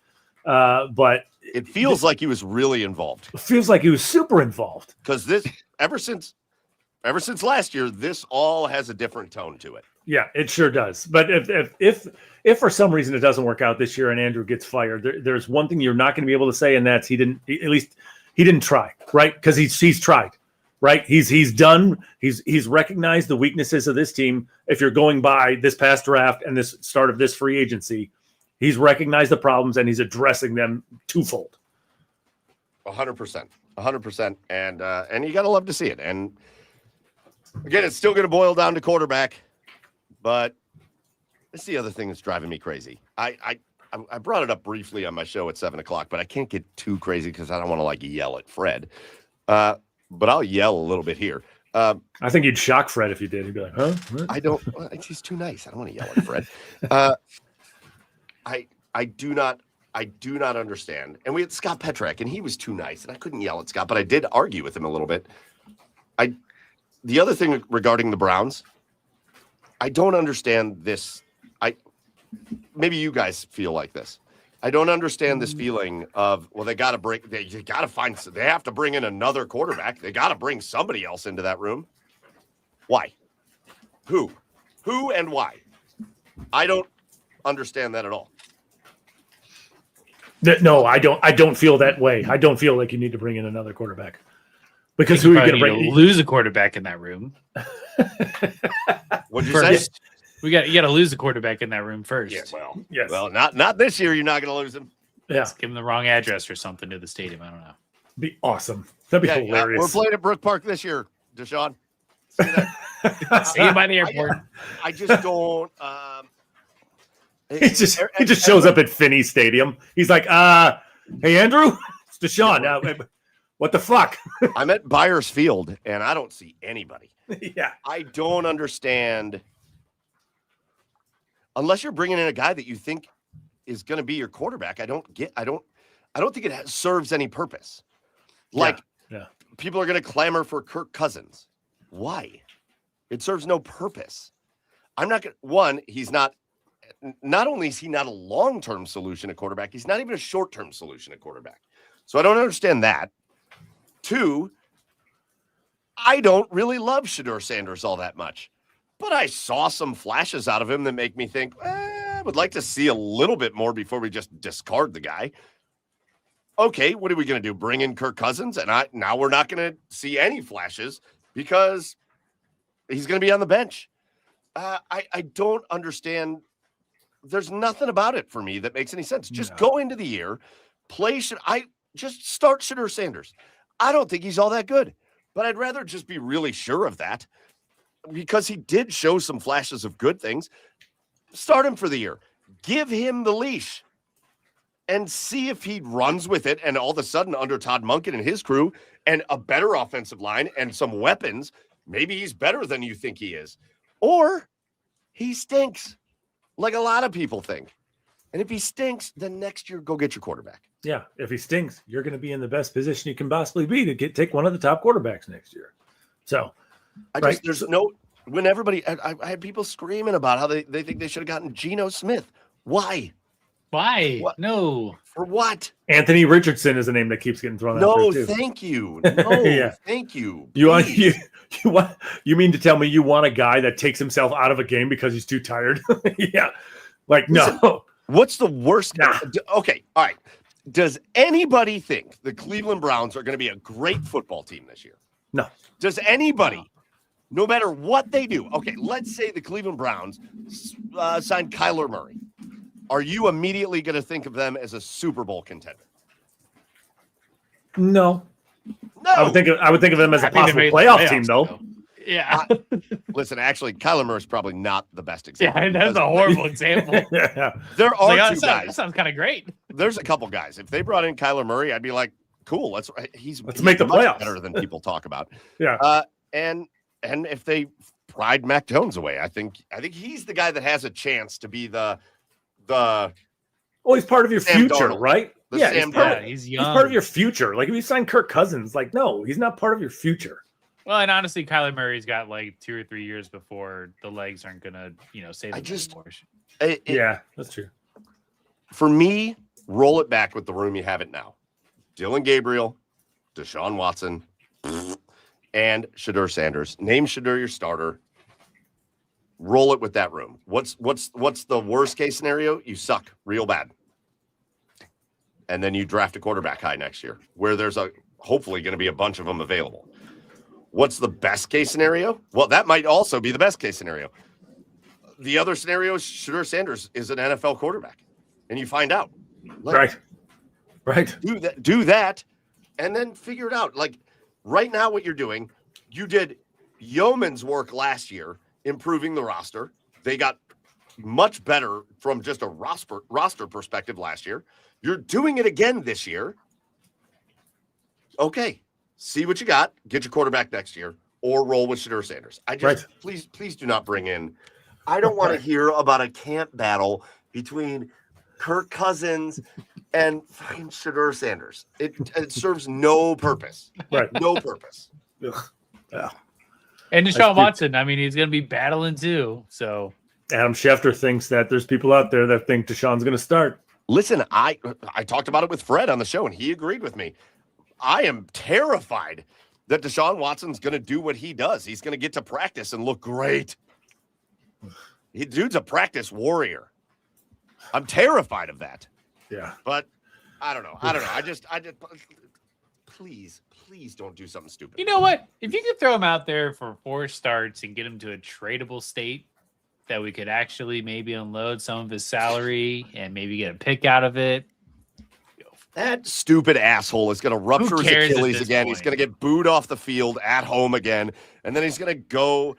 Speaker 2: but
Speaker 1: it feels like he was really involved.
Speaker 2: It feels like he was super involved
Speaker 1: because this ever since last year, this all has a different tone to it.
Speaker 2: Yeah, it sure does. But if for some reason it doesn't work out this year and Andrew gets fired, there's one thing you're not going to be able to say, and that's he didn't try, right? Because he's tried, right? He's done. He's recognized the weaknesses of this team. If you're going by this past draft and this start of this free agency, he's recognized the problems and he's addressing them twofold.
Speaker 1: 100%, and you gotta love to see it. And again, it's still going to boil down to quarterback, but it's the other thing that's driving me crazy. I brought it up briefly on my show at 7:00, but I can't get too crazy because I don't want to like yell at Fred. But I'll yell a little bit here.
Speaker 2: I think you'd shock Fred if you did. He'd be like, huh? What?
Speaker 1: I don't. He's too nice. I don't want to yell at Fred. I do not understand. And we had Scott Petrak, and he was too nice, and I couldn't yell at Scott, but I did argue with him a little bit. The other thing regarding the Browns, I don't understand this. Maybe you guys feel like this. I don't understand this feeling of, well, they have to bring in another quarterback. They got to bring somebody else into that room. Why? Who and why? I don't understand that at all.
Speaker 2: No, I don't feel that way. I don't feel like you need to bring in another quarterback. Because who are you going to bring?
Speaker 3: Lose a quarterback in that room.
Speaker 1: What'd you say?
Speaker 3: You got to lose a quarterback in that room first.
Speaker 1: Yeah, well,
Speaker 2: yes.
Speaker 1: Well, not this year. You're not going to lose him.
Speaker 2: Yeah,
Speaker 3: just give him the wrong address or something to the stadium. I don't know.
Speaker 2: Be awesome. That'd be hilarious.
Speaker 1: We're playing at Brook Park this year, Deshaun.
Speaker 3: See you by the airport.
Speaker 1: I just don't.
Speaker 2: He just shows up at Finney Stadium. He's like, hey, Andrew, it's Deshaun. What the fuck?
Speaker 1: I'm at Byers Field, and I don't see anybody.
Speaker 2: Yeah.
Speaker 1: I don't understand. Unless you're bringing in a guy that you think is going to be your quarterback, I don't think it serves any purpose. Like, people are going to clamor for Kirk Cousins. Why? It serves no purpose. I'm not going to, one, he's not only is he not a long-term solution at quarterback, he's not even a short-term solution at quarterback. So I don't understand that. Two, I don't really love Shedeur Sanders all that much. But I saw some flashes out of him that make me think, I would like to see a little bit more before we just discard the guy. Okay, what are we going to do? Bring in Kirk Cousins? And now we're not going to see any flashes because he's going to be on the bench. I don't understand. There's nothing about it for me that makes any sense. Just go into the year, just start Shedeur Sanders. I don't think he's all that good, but I'd rather just be really sure of that. Because he did show some flashes of good things. Start him for the year. Give him the leash and see if he runs with it. And all of a sudden, under Todd Monken and his crew and a better offensive line and some weapons, maybe he's better than you think he is. Or he stinks, like a lot of people think. And if he stinks, then next year, go get your quarterback.
Speaker 2: Yeah, if he stinks, you're going to be in the best position you can possibly be to take one of the top quarterbacks next year. So...
Speaker 1: when everybody, I had people screaming about how they think they should have gotten Geno Smith. Why?
Speaker 3: What? No.
Speaker 1: For what?
Speaker 2: Anthony Richardson is a name that keeps getting thrown out there too.
Speaker 1: Thank you. No, thank you.
Speaker 2: You mean to tell me you want a guy that takes himself out of a game because he's too tired? Yeah. Like,
Speaker 1: listen,
Speaker 2: no.
Speaker 1: What's the worst? Okay. All right. Does anybody think the Cleveland Browns are going to be a great football team this year?
Speaker 2: No.
Speaker 1: Does anybody, no matter what they do, okay, let's say the Cleveland Browns signed Kyler Murray. Are you immediately going to think of them as a Super Bowl contender?
Speaker 2: No. I would think of them as a possible playoff team, though.
Speaker 3: Yeah.
Speaker 1: Listen, actually, Kyler Murray is probably not the best example.
Speaker 3: Yeah, that's a horrible example.
Speaker 2: Yeah.
Speaker 1: There are two guys.
Speaker 3: That sounds kind of great.
Speaker 1: There's a couple guys. If they brought in Kyler Murray, I'd be like, cool. Let's
Speaker 2: make the playoffs
Speaker 1: better than people talk about.
Speaker 2: Yeah.
Speaker 1: And if they pried Mac Jones away, I think he's the guy that has a chance to be the. Well,
Speaker 2: he's part of your
Speaker 1: Sam
Speaker 2: future,
Speaker 1: Darnold,
Speaker 2: right?
Speaker 1: He's
Speaker 3: young.
Speaker 2: He's part of your future. Like if you sign Kirk Cousins, like no, he's not part of your future.
Speaker 3: Well, and honestly, Kyler Murray's got like 2 or 3 years before the legs aren't gonna, save him anymore.
Speaker 2: Yeah, that's true.
Speaker 1: For me, roll it back with the room you have it now. Dylan Gabriel, Deshaun Watson, and Shedeur Sanders. Name Shedeur your starter. Roll it with that room. What's the worst case scenario? You suck real bad. And then you draft a quarterback high next year where there's hopefully going to be a bunch of them available. What's the best case scenario? Well, that might also be the best case scenario. The other scenario is Shedeur Sanders is an NFL quarterback. And you find out.
Speaker 2: Right.
Speaker 1: Do that and then figure it out. Like right now what you're doing, you did yeoman's work last year improving the roster. They got much better from just a roster perspective last year. You're doing it again this year. Okay. See what you got. Get your quarterback next year. or roll with Shedeur Sanders. Please do not bring in. I don't want to hear about a camp battle between Kirk Cousins and fucking Shedeur Sanders. It serves no purpose.
Speaker 2: Right.
Speaker 1: No purpose.
Speaker 2: Yeah.
Speaker 3: And Deshaun Watson, I mean, he's going to be battling too. So
Speaker 2: Adam Schefter thinks that there's people out there that think Deshaun's going to start.
Speaker 1: Listen, I talked about it with Fred on the show, and he agreed with me. I am terrified that Deshaun Watson's going to do what he does. He's going to get to practice and look great. Dude's a practice warrior. I'm terrified of that.
Speaker 2: Yeah.
Speaker 1: But I don't know. I just please don't do something stupid.
Speaker 3: You know what? If you could throw him out there for 4 starts and get him to a tradable state that we could actually maybe unload some of his salary and maybe get a pick out of it.
Speaker 1: That stupid asshole is going to rupture his Achilles again.
Speaker 3: Point?
Speaker 1: He's going to get booed off the field at home again. And then he's going to go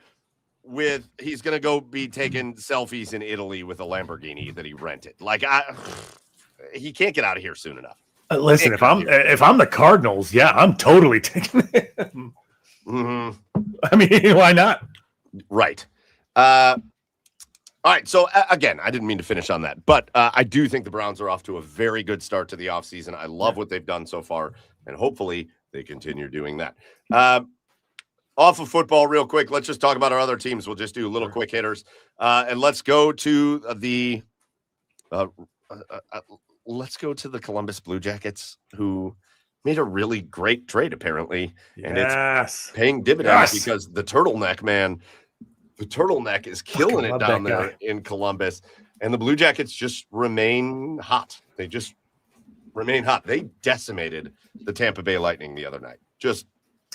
Speaker 1: be taking selfies in Italy with a Lamborghini that he rented. He can't get out of here soon enough.
Speaker 2: Listen, if I'm the Cardinals, yeah, I'm totally taking it.
Speaker 1: Mm-hmm.
Speaker 2: I mean, why not?
Speaker 1: Right. All right, so again, I didn't mean to finish on that, but I do think the Browns are off to a very good start to the offseason. I love what they've done so far, and hopefully they continue doing that. Off of football real quick, let's just talk about our other teams. We'll just do little quick hitters, and let's go to the Columbus Blue Jackets, who made a really great trade, apparently, and it's paying dividends because the turtleneck, man. The turtleneck is killing it down there in Columbus, and the Blue Jackets just remain hot. They just remain hot. They decimated the Tampa Bay Lightning the other night, just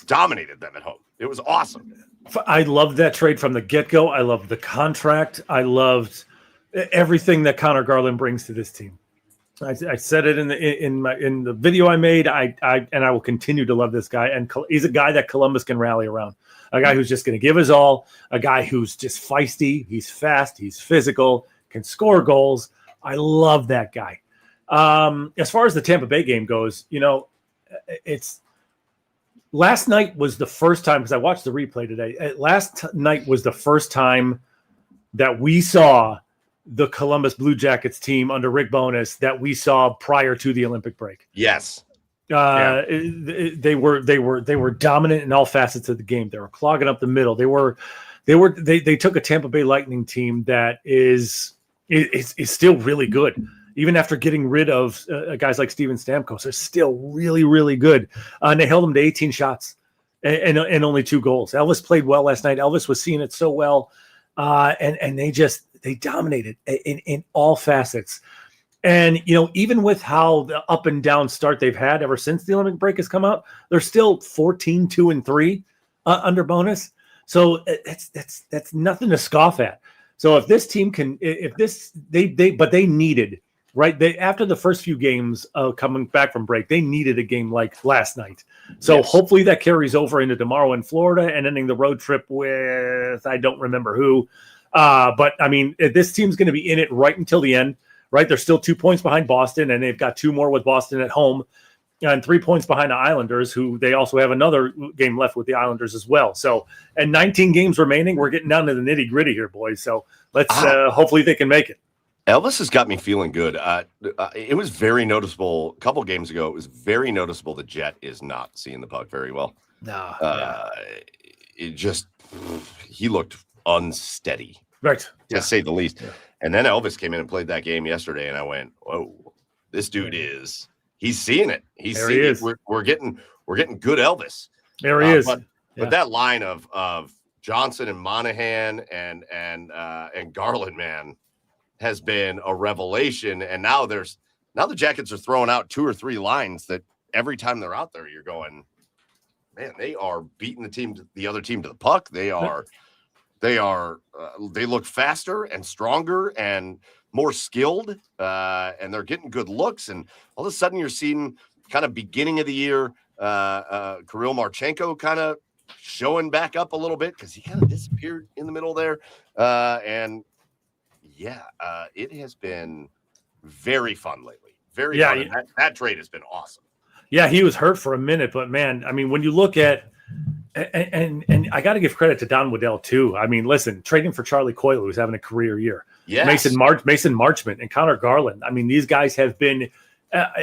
Speaker 1: dominated them at home. It was awesome.
Speaker 2: I loved that trade from the get-go. I loved the contract. I loved everything that Connor Garland brings to this team. I said it in the video I made. I will continue to love this guy, and he's a guy that Columbus can rally around. A guy who's just going to give his all. A guy who's just feisty. He's fast. He's physical. Can score goals. I love that guy. As far as the Tampa Bay game goes, last night was the first time, because I watched the replay today. Last night was the first time that we saw the Columbus Blue Jackets team under Rick Bowness that we saw prior to the Olympic break.
Speaker 1: Yes.
Speaker 2: They were dominant in all facets of the game. They were clogging up the middle. They took a Tampa Bay Lightning team that is still really good. Even after getting rid of guys like Steven Stamkos, they're still really, really good. And they held them to 18 shots and only 2 goals. Elvis played well last night. Elvis was seeing it so well. And they dominated in all facets. And, even with how the up and down start they've had ever since the Olympic break has come out, they're still 14-2-3 under Bonus. So that's nothing to scoff at. So if this team can, but they needed, right? After the first few games coming back from break, they needed a game like last night. So hopefully that carries over into tomorrow in Florida and ending the road trip with, I don't remember who. But I mean, this team's going to be in it right until the end. Right, they're still 2 points behind Boston, and they've got 2 more with Boston at home, and 3 points behind the Islanders, who they also have another game left with the Islanders as well. So, and 19 games remaining. We're getting down to the nitty gritty here, boys. So let's hopefully they can make it.
Speaker 1: Elvis has got me feeling good. It was very noticeable a couple games ago. It was very noticeable the Jet is not seeing the puck very well.
Speaker 2: No,
Speaker 1: he looked unsteady,
Speaker 2: right,
Speaker 1: to say the least. Yeah. And then Elvis came in and played that game yesterday, and I went, "Whoa, this dude he's seeing it. He's seeing it. We're getting good Elvis.
Speaker 2: There he is.
Speaker 1: But that line of Johnson and Monahan and Garland, man, has been a revelation. And now the Jackets are throwing out 2 or 3 lines that every time they're out there, you're going, man, they are beating the other team to the puck. They look faster and stronger and more skilled, and they're getting good looks. And all of a sudden, you're seeing kind of beginning of the year, Kirill Marchenko kind of showing back up a little bit because he kind of disappeared in the middle there. It has been very fun lately. Very fun. That trade has been awesome.
Speaker 2: Yeah, he was hurt for a minute, but man, I mean, when you look at And I got to give credit to Don Waddell too. I mean, listen, trading for Charlie Coyle, who's having a career year.
Speaker 1: Yes.
Speaker 2: Mason Marchment and Connor Garland. I mean, these guys have been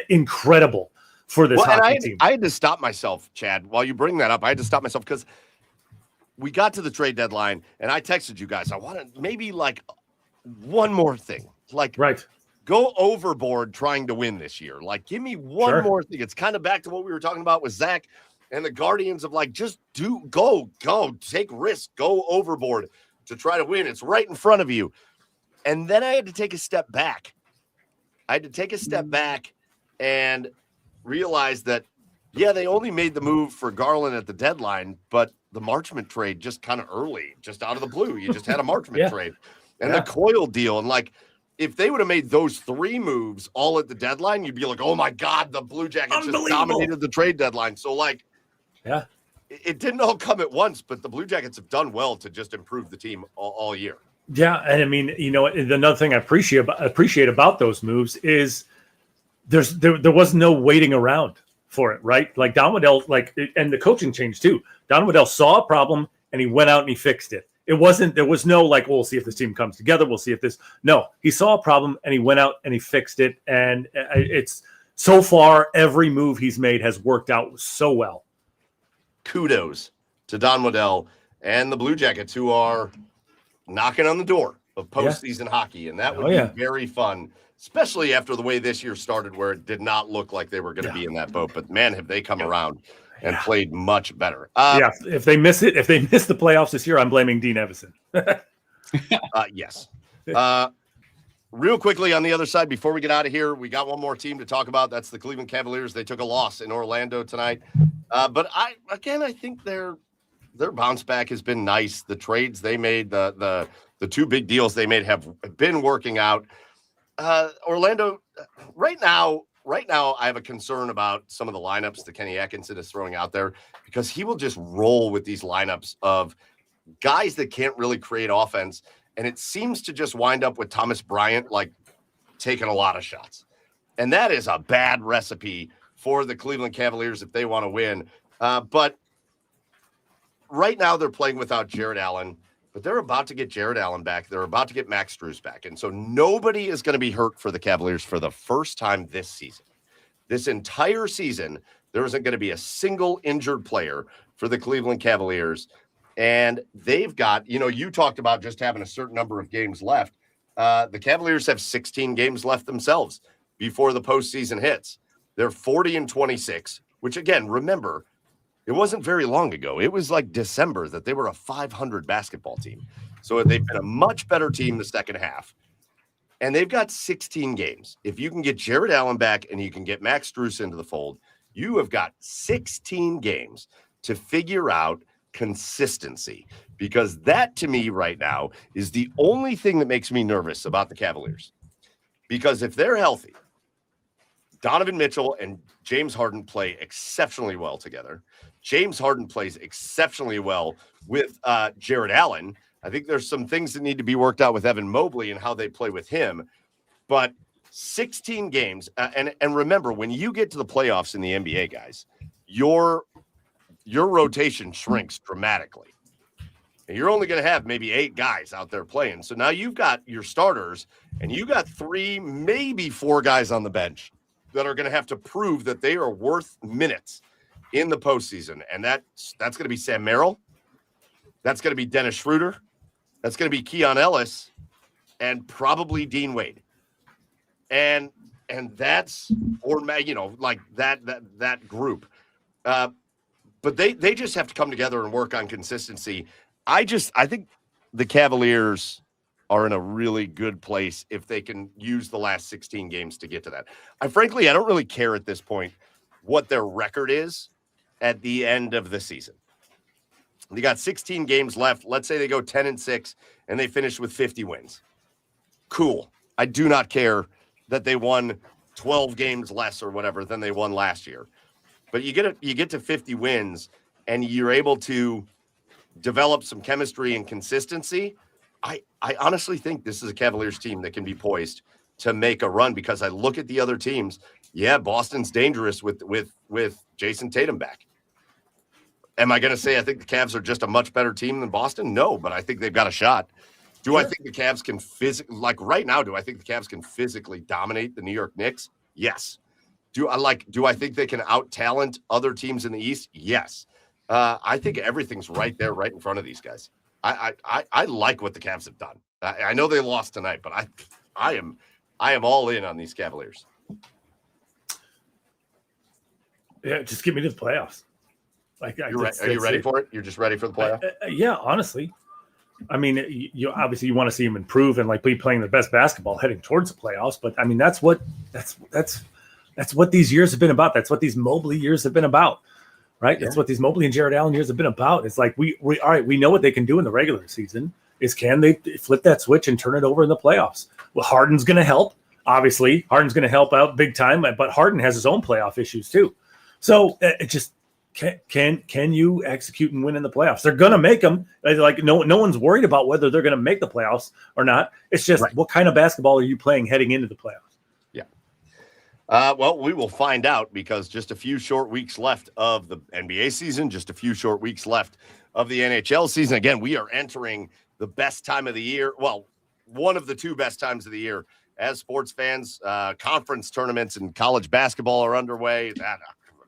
Speaker 2: incredible for this hockey team.
Speaker 1: I had to stop myself, Chad, while you bring that up. I had to stop myself because we got to the trade deadline, and I texted you guys. I wanted maybe like one more thing, like go overboard trying to win this year. Like, give me one more thing. It's kind of back to what we were talking about with Zach and the Guardians of like, just go, take risks, go overboard to try to win. It's right in front of you. And then I had to take a step back. And realize that, they only made the move for Garland at the deadline, but the Marchment trade just kind of early, just out of the blue. You just had a Marchment trade. And the Coyle deal. And like, if they would have made those 3 moves all at the deadline, you'd be like, oh my God, the Blue Jackets just dominated the trade deadline. So like, it didn't all come at once, but the Blue Jackets have done well to just improve the team all year.
Speaker 2: Yeah, and I mean, another thing I appreciate about those moves is there was no waiting around for it, right? Like Don Waddell, and the coaching change too. Don Waddell saw a problem and he went out and he fixed it. There was no like, we'll see if this team comes together. We'll see if this. No, he saw a problem and he went out and he fixed it. And it's so far every move he's made has worked out so well.
Speaker 1: Kudos to Don Waddell and the Blue Jackets, who are knocking on the door of postseason hockey, and that would be very fun, especially after the way this year started, where it did not look like they were going to be in that boat. But man, have they come around and played much better.
Speaker 2: If they miss the playoffs this year, I'm blaming Dean Evison.
Speaker 1: Yes. Real quickly on the other side, before we get out of here, we got one more team to talk about. That's the Cleveland Cavaliers. They took a loss in Orlando tonight. But I think their bounce back has been nice. The trades they made, the 2 big deals they made have been working out. Orlando, right now, I have a concern about some of the lineups that Kenny Atkinson is throwing out there, because he will just roll with these lineups of guys that can't really create offense. And it seems to just wind up with Thomas Bryant, like, taking a lot of shots. And that is a bad recipe for the Cleveland Cavaliers if they want to win. But right now they're playing without Jared Allen, but they're about to get Jared Allen back. They're about to get Max Strus back. And so nobody is going to be hurt for the Cavaliers for the first time this season. This entire season, there isn't going to be a single injured player for the Cleveland Cavaliers. And they've got, you talked about just having a certain number of games left. The Cavaliers have 16 games left themselves before the postseason hits. They're 40-26, which, again, remember, it wasn't very long ago. It was like December that they were a 500 basketball team. So they've been a much better team the second half. And they've got 16 games. If you can get Jared Allen back and you can get Max Strus into the fold, you have got 16 games to figure out consistency, because that, to me right now, is the only thing that makes me nervous about the Cavaliers. Because if they're healthy, Donovan Mitchell and James Harden play exceptionally well together. James Harden plays exceptionally well with Jared Allen. I think there's some things that need to be worked out with Evan Mobley and how they play with him. But 16 games, and remember, when you get to the playoffs in the NBA, guys, your rotation shrinks dramatically. And you're only going to have maybe 8 guys out there playing. So now you've got your starters, and you got 3, maybe 4 guys on the bench that are going to have to prove that they are worth minutes in the postseason. And that's going to be Sam Merrill. That's going to be Dennis Schroeder. That's going to be Keon Ellis, and probably Dean Wade. And that's, or, like that group. But they just have to come together and work on consistency. I think the Cavaliers are in a really good place if they can use the last 16 games to get to that. I don't really care at this point what their record is at the end of the season. They got 16 games left. Let's say they go 10-6 and they finish with 50 wins. Cool. I do not care that they won 12 games less or whatever than they won last year. But you get to 50 wins and you're able to develop some chemistry and consistency. I honestly think this is a Cavaliers team that can be poised to make a run, because I look at the other teams. Yeah, Boston's dangerous with Jason Tatum back. Am I going to say I think the Cavs are just a much better team than Boston? No, but I think they've got a shot. Do I think the Cavs can physically, like right now, do I think the Cavs can physically dominate the New York Knicks? Yes. Do I think they can out-talent other teams in the East? Yes. I think everything's right there, right in front of these guys. I like what the Cavs have done. I know they lost tonight, but I am all in on these Cavaliers.
Speaker 2: Yeah, just get me to the playoffs. Are
Speaker 1: you ready for it? You're just ready for the playoff?
Speaker 2: Yeah, honestly. I mean, you obviously you want to see them improve and like be playing their best basketball heading towards the playoffs. But I mean, that's what these years have been about. That's what these Mobley years have been about, right? Yeah. That's what these Mobley and Jared Allen years have been about. It's like we all right. We know what they can do in the regular season. Is can they flip that switch and turn it over in the playoffs? Well, Harden's going to help. Obviously, Harden's going to help out big time. But Harden has his own playoff issues too. So it just. Can you execute and win in the playoffs? They're going to make them. Like no one's worried about whether they're going to make the playoffs or not. It's just What kind of basketball are you playing heading into the playoffs?
Speaker 1: Yeah. Well, we will find out because just a few short weeks left of the NBA season, just a few short weeks left of the NHL season. Again, we are entering the best time of the year. Well, one of the two best times of the year as sports fans. Conference tournaments and college basketball are underway.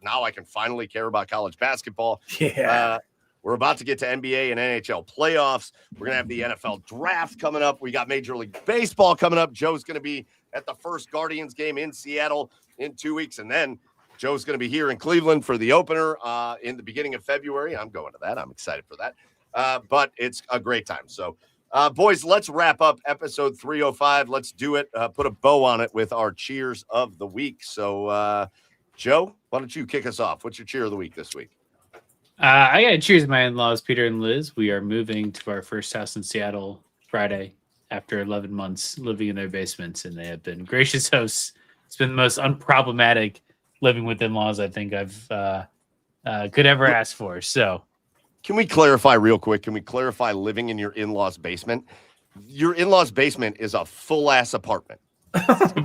Speaker 1: Now I can finally care about college basketball.
Speaker 2: Yeah.
Speaker 1: We're about to get to NBA and NHL playoffs. We're going to have the NFL draft coming up. We got Major League Baseball coming up. Joe's going to be at the first Guardians game in Seattle in 2 weeks. And then Joe's going to be here in Cleveland for the opener in the beginning of February. I'm going to that. I'm excited for that. But it's a great time. So, boys, let's wrap up episode 305. Let's do it. Put a bow on it with our cheers of the week. So, Joe, why don't you kick us off? What's your cheer of the week this week?
Speaker 3: I got to cheers my in-laws, Peter and Liz. We are moving to our first house in Seattle Friday after 11 months living in their basements, and they have been gracious hosts. It's been the most unproblematic living with in-laws I think I've could ever ask for. So,
Speaker 1: can we clarify real quick? Can we clarify living in your in-laws' basement? Your in-laws' basement is a full-ass apartment.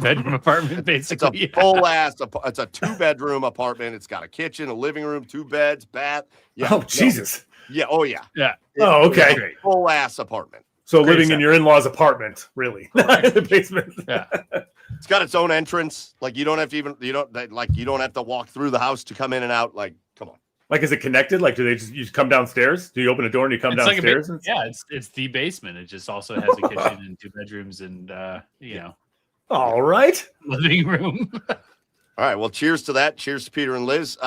Speaker 3: Bedroom apartment, basically.
Speaker 1: It's a full-ass. It's a 2-bedroom apartment. It's got a kitchen, a living room, 2 beds, bath.
Speaker 2: Yeah. Oh, Jesus.
Speaker 1: Yeah. Oh, yeah.
Speaker 3: Yeah.
Speaker 2: Okay.
Speaker 1: Full-ass apartment.
Speaker 2: So living in your in-laws' apartment, really, the basement.
Speaker 3: Yeah.
Speaker 1: It's got its own entrance. Like you don't have to walk through the house to come in and out. Like, come on.
Speaker 2: Like, is it connected? Like, do they just come downstairs? Do you open a door and you come downstairs?
Speaker 3: It's the basement. It just also has a kitchen and 2 bedrooms and
Speaker 2: All right.
Speaker 3: living room.
Speaker 1: All right. Well, cheers to that. Cheers to Peter and Liz.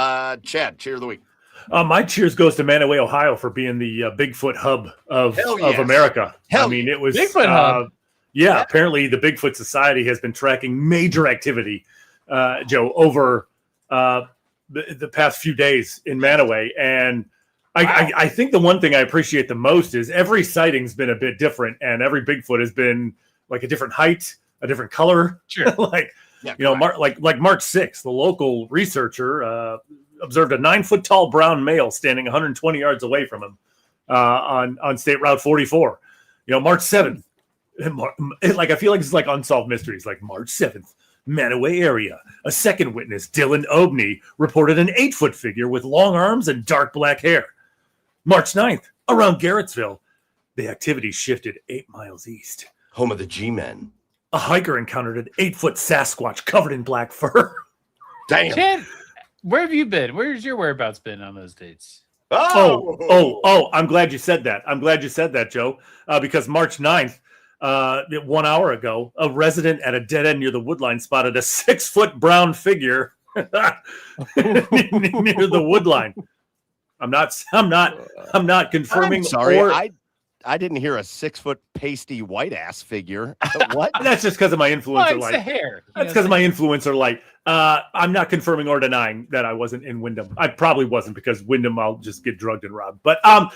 Speaker 1: Chad, cheer of the week.
Speaker 2: My cheers goes to Manaway, Ohio, for being the Bigfoot hub of America. I mean, it was
Speaker 3: Bigfoot hub.
Speaker 2: Yeah, apparently the Bigfoot Society has been tracking major activity, Joe, over the past few days in Manaway. And I think the one thing I appreciate the most is every sighting's been a bit different, and every Bigfoot has been like a different height, a different color.
Speaker 3: Sure.
Speaker 2: Like March 6th, the local researcher observed a 9-foot tall brown male standing 120 yards away from him on State Route 44. March 7th, I feel like it's like unsolved mysteries. Like March 7th, Manaway area. A second witness, Dylan Obney, reported an 8-foot figure with long arms and dark black hair. March 9th, around Garrettsville, the activity shifted 8 miles east.
Speaker 1: Home of the G-Men.
Speaker 2: A hiker encountered an 8-foot Sasquatch covered in black fur.
Speaker 1: Damn.
Speaker 3: Chad, where have you been? Where's your whereabouts been on those dates?
Speaker 2: Oh, I'm glad you said that. I'm glad you said that, Joe, because March 9th, 1 hour ago, a resident at a dead end near the woodline spotted a 6-foot brown figure near the woodline. I'm not confirming.
Speaker 1: I'm sorry, I didn't hear a 6-foot pasty white ass figure. What?
Speaker 2: That's just because of my influencer
Speaker 3: It's
Speaker 2: light.
Speaker 3: the hair.
Speaker 2: That's because of my influencer light. I'm not confirming or denying that I wasn't in Wyndham. I probably wasn't, because Wyndham I'll just get drugged and robbed. But I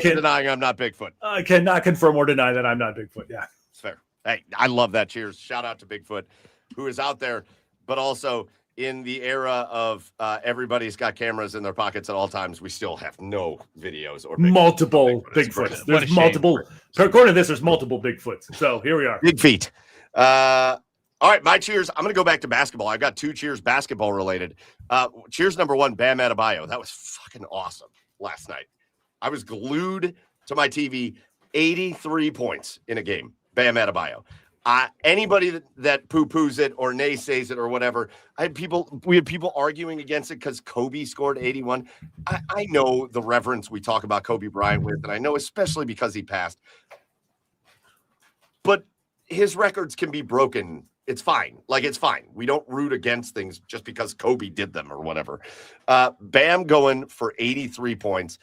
Speaker 2: can
Speaker 1: denying I'm not Bigfoot.
Speaker 2: I cannot confirm or deny that I'm not Bigfoot. Yeah,
Speaker 1: it's fair. Hey, I love that. Cheers. Shout out to Bigfoot, who is out there, but also in the era of everybody's got cameras in their pockets at all times. We still have no videos or
Speaker 2: multiple Bigfoots. There's multiple. According to this, there's multiple Bigfoots. So here we are.
Speaker 1: Big feet. All All right, my cheers. I'm going to go back to basketball. I've got 2 cheers basketball related. Cheers number 1, Bam Adebayo. That was fucking awesome last night. I was glued to my TV. 83 points in a game. Bam Adebayo. Anybody that poo-poos it or naysays it or whatever, we had people arguing against it because Kobe scored 81. I know the reverence we talk about Kobe Bryant with, and I know especially because he passed. But his records can be broken. It's fine. Like, it's fine. We don't root against things just because Kobe did them or whatever. Bam going for 83 points.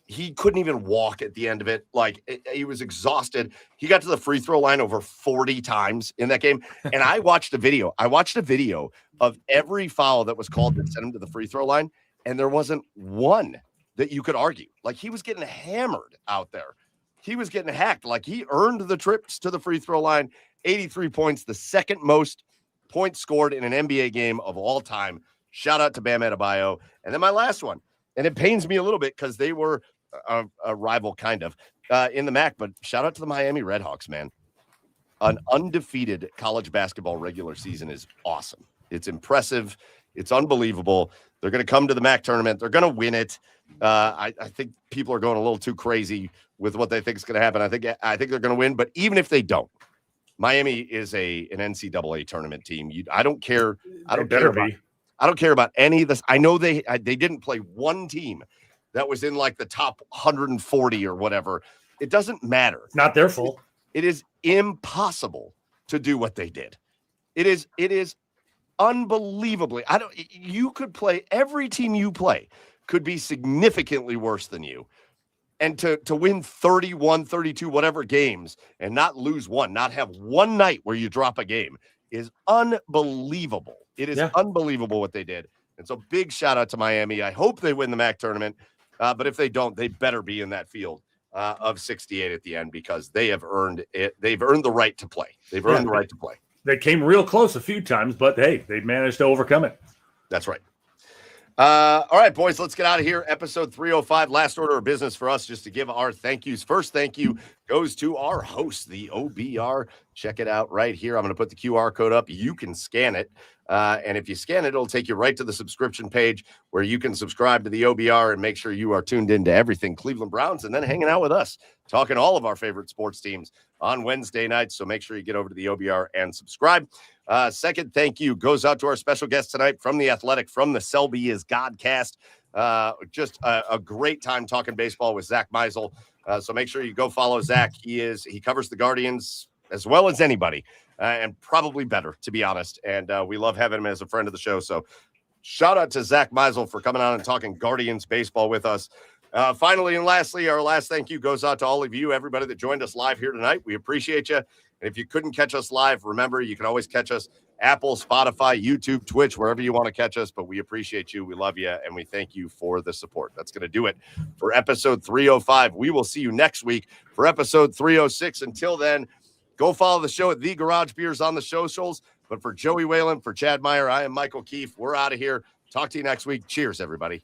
Speaker 1: He couldn't even walk at the end of it. Like, he was exhausted. He got to the free throw line over 40 times in that game. And I watched a video. Of every foul that was called that sent him to the free throw line. And there wasn't one that you could argue. Like, he was getting hammered out there. He was getting hacked. Like, he earned the trips to the free throw line. 83 points, the second most points scored in an NBA game of all time. Shout out to Bam Adebayo. And then my last one. And it pains me a little bit because they were a rival kind of in the MAC, but shout out to the Miami Redhawks, man. An undefeated college basketball regular season is awesome. It's impressive. It's unbelievable. They're going to come to the MAC tournament. They're going to win it. I think people are going a little too crazy with what they think is going to happen. I think they're going to win, but even if they don't, Miami is an NCAA tournament team. I don't care. I don't care about any of this. I know they didn't play one team that was in like the top 140 or whatever. It doesn't matter.
Speaker 2: It's not their fault.
Speaker 1: It is impossible to do what they did. It is unbelievably. You could play, every team you play could be significantly worse than you. And to win 31, 32, whatever games and not lose one, not have one night where you drop a game is unbelievable. It is unbelievable what they did. And so big shout out to Miami. I hope they win the MAC tournament. But if they don't, they better be in that field of 68 at the end because they have earned it. They've earned the right to play. They've earned the right to play.
Speaker 2: They came real close a few times, but hey, they managed to overcome it.
Speaker 1: That's right. All right, boys, let's get out of here. Episode 305, last order of business for us, just to give our thank yous. First thank you goes to our host, the OBR. Check it out right here. I'm going to put the QR code up. You can scan it. And if you scan it, it'll take you right to the subscription page where you can subscribe to the OBR and make sure you are tuned into everything Cleveland Browns and then hanging out with us, talking all of our favorite sports teams on Wednesday nights. So make sure you get over to the OBR and subscribe. Second thank you goes out to our special guest tonight from The Athletic, from the Selby is Godcast. Just a great time talking baseball with Zack Meisel. So make sure you go follow Zack. He covers the Guardians as well as anybody. And probably better, to be honest. And we love having him as a friend of the show. So shout out to Zack Meisel for coming on and talking Guardians baseball with us. Finally and lastly, our last thank you goes out to all of you, everybody that joined us live here tonight. We appreciate you. And if you couldn't catch us live, remember, you can always catch us Apple, Spotify, YouTube, Twitch, wherever you want to catch us. But we appreciate you. We love you. And we thank you for the support. That's going to do it for episode 305. We will see you next week for episode 306. Until then, go follow the show at The Garage Beers on the socials. But for Joey Whalen, for Chad Meyer, I am Michael Keefe. We're out of here. Talk to you next week. Cheers, everybody.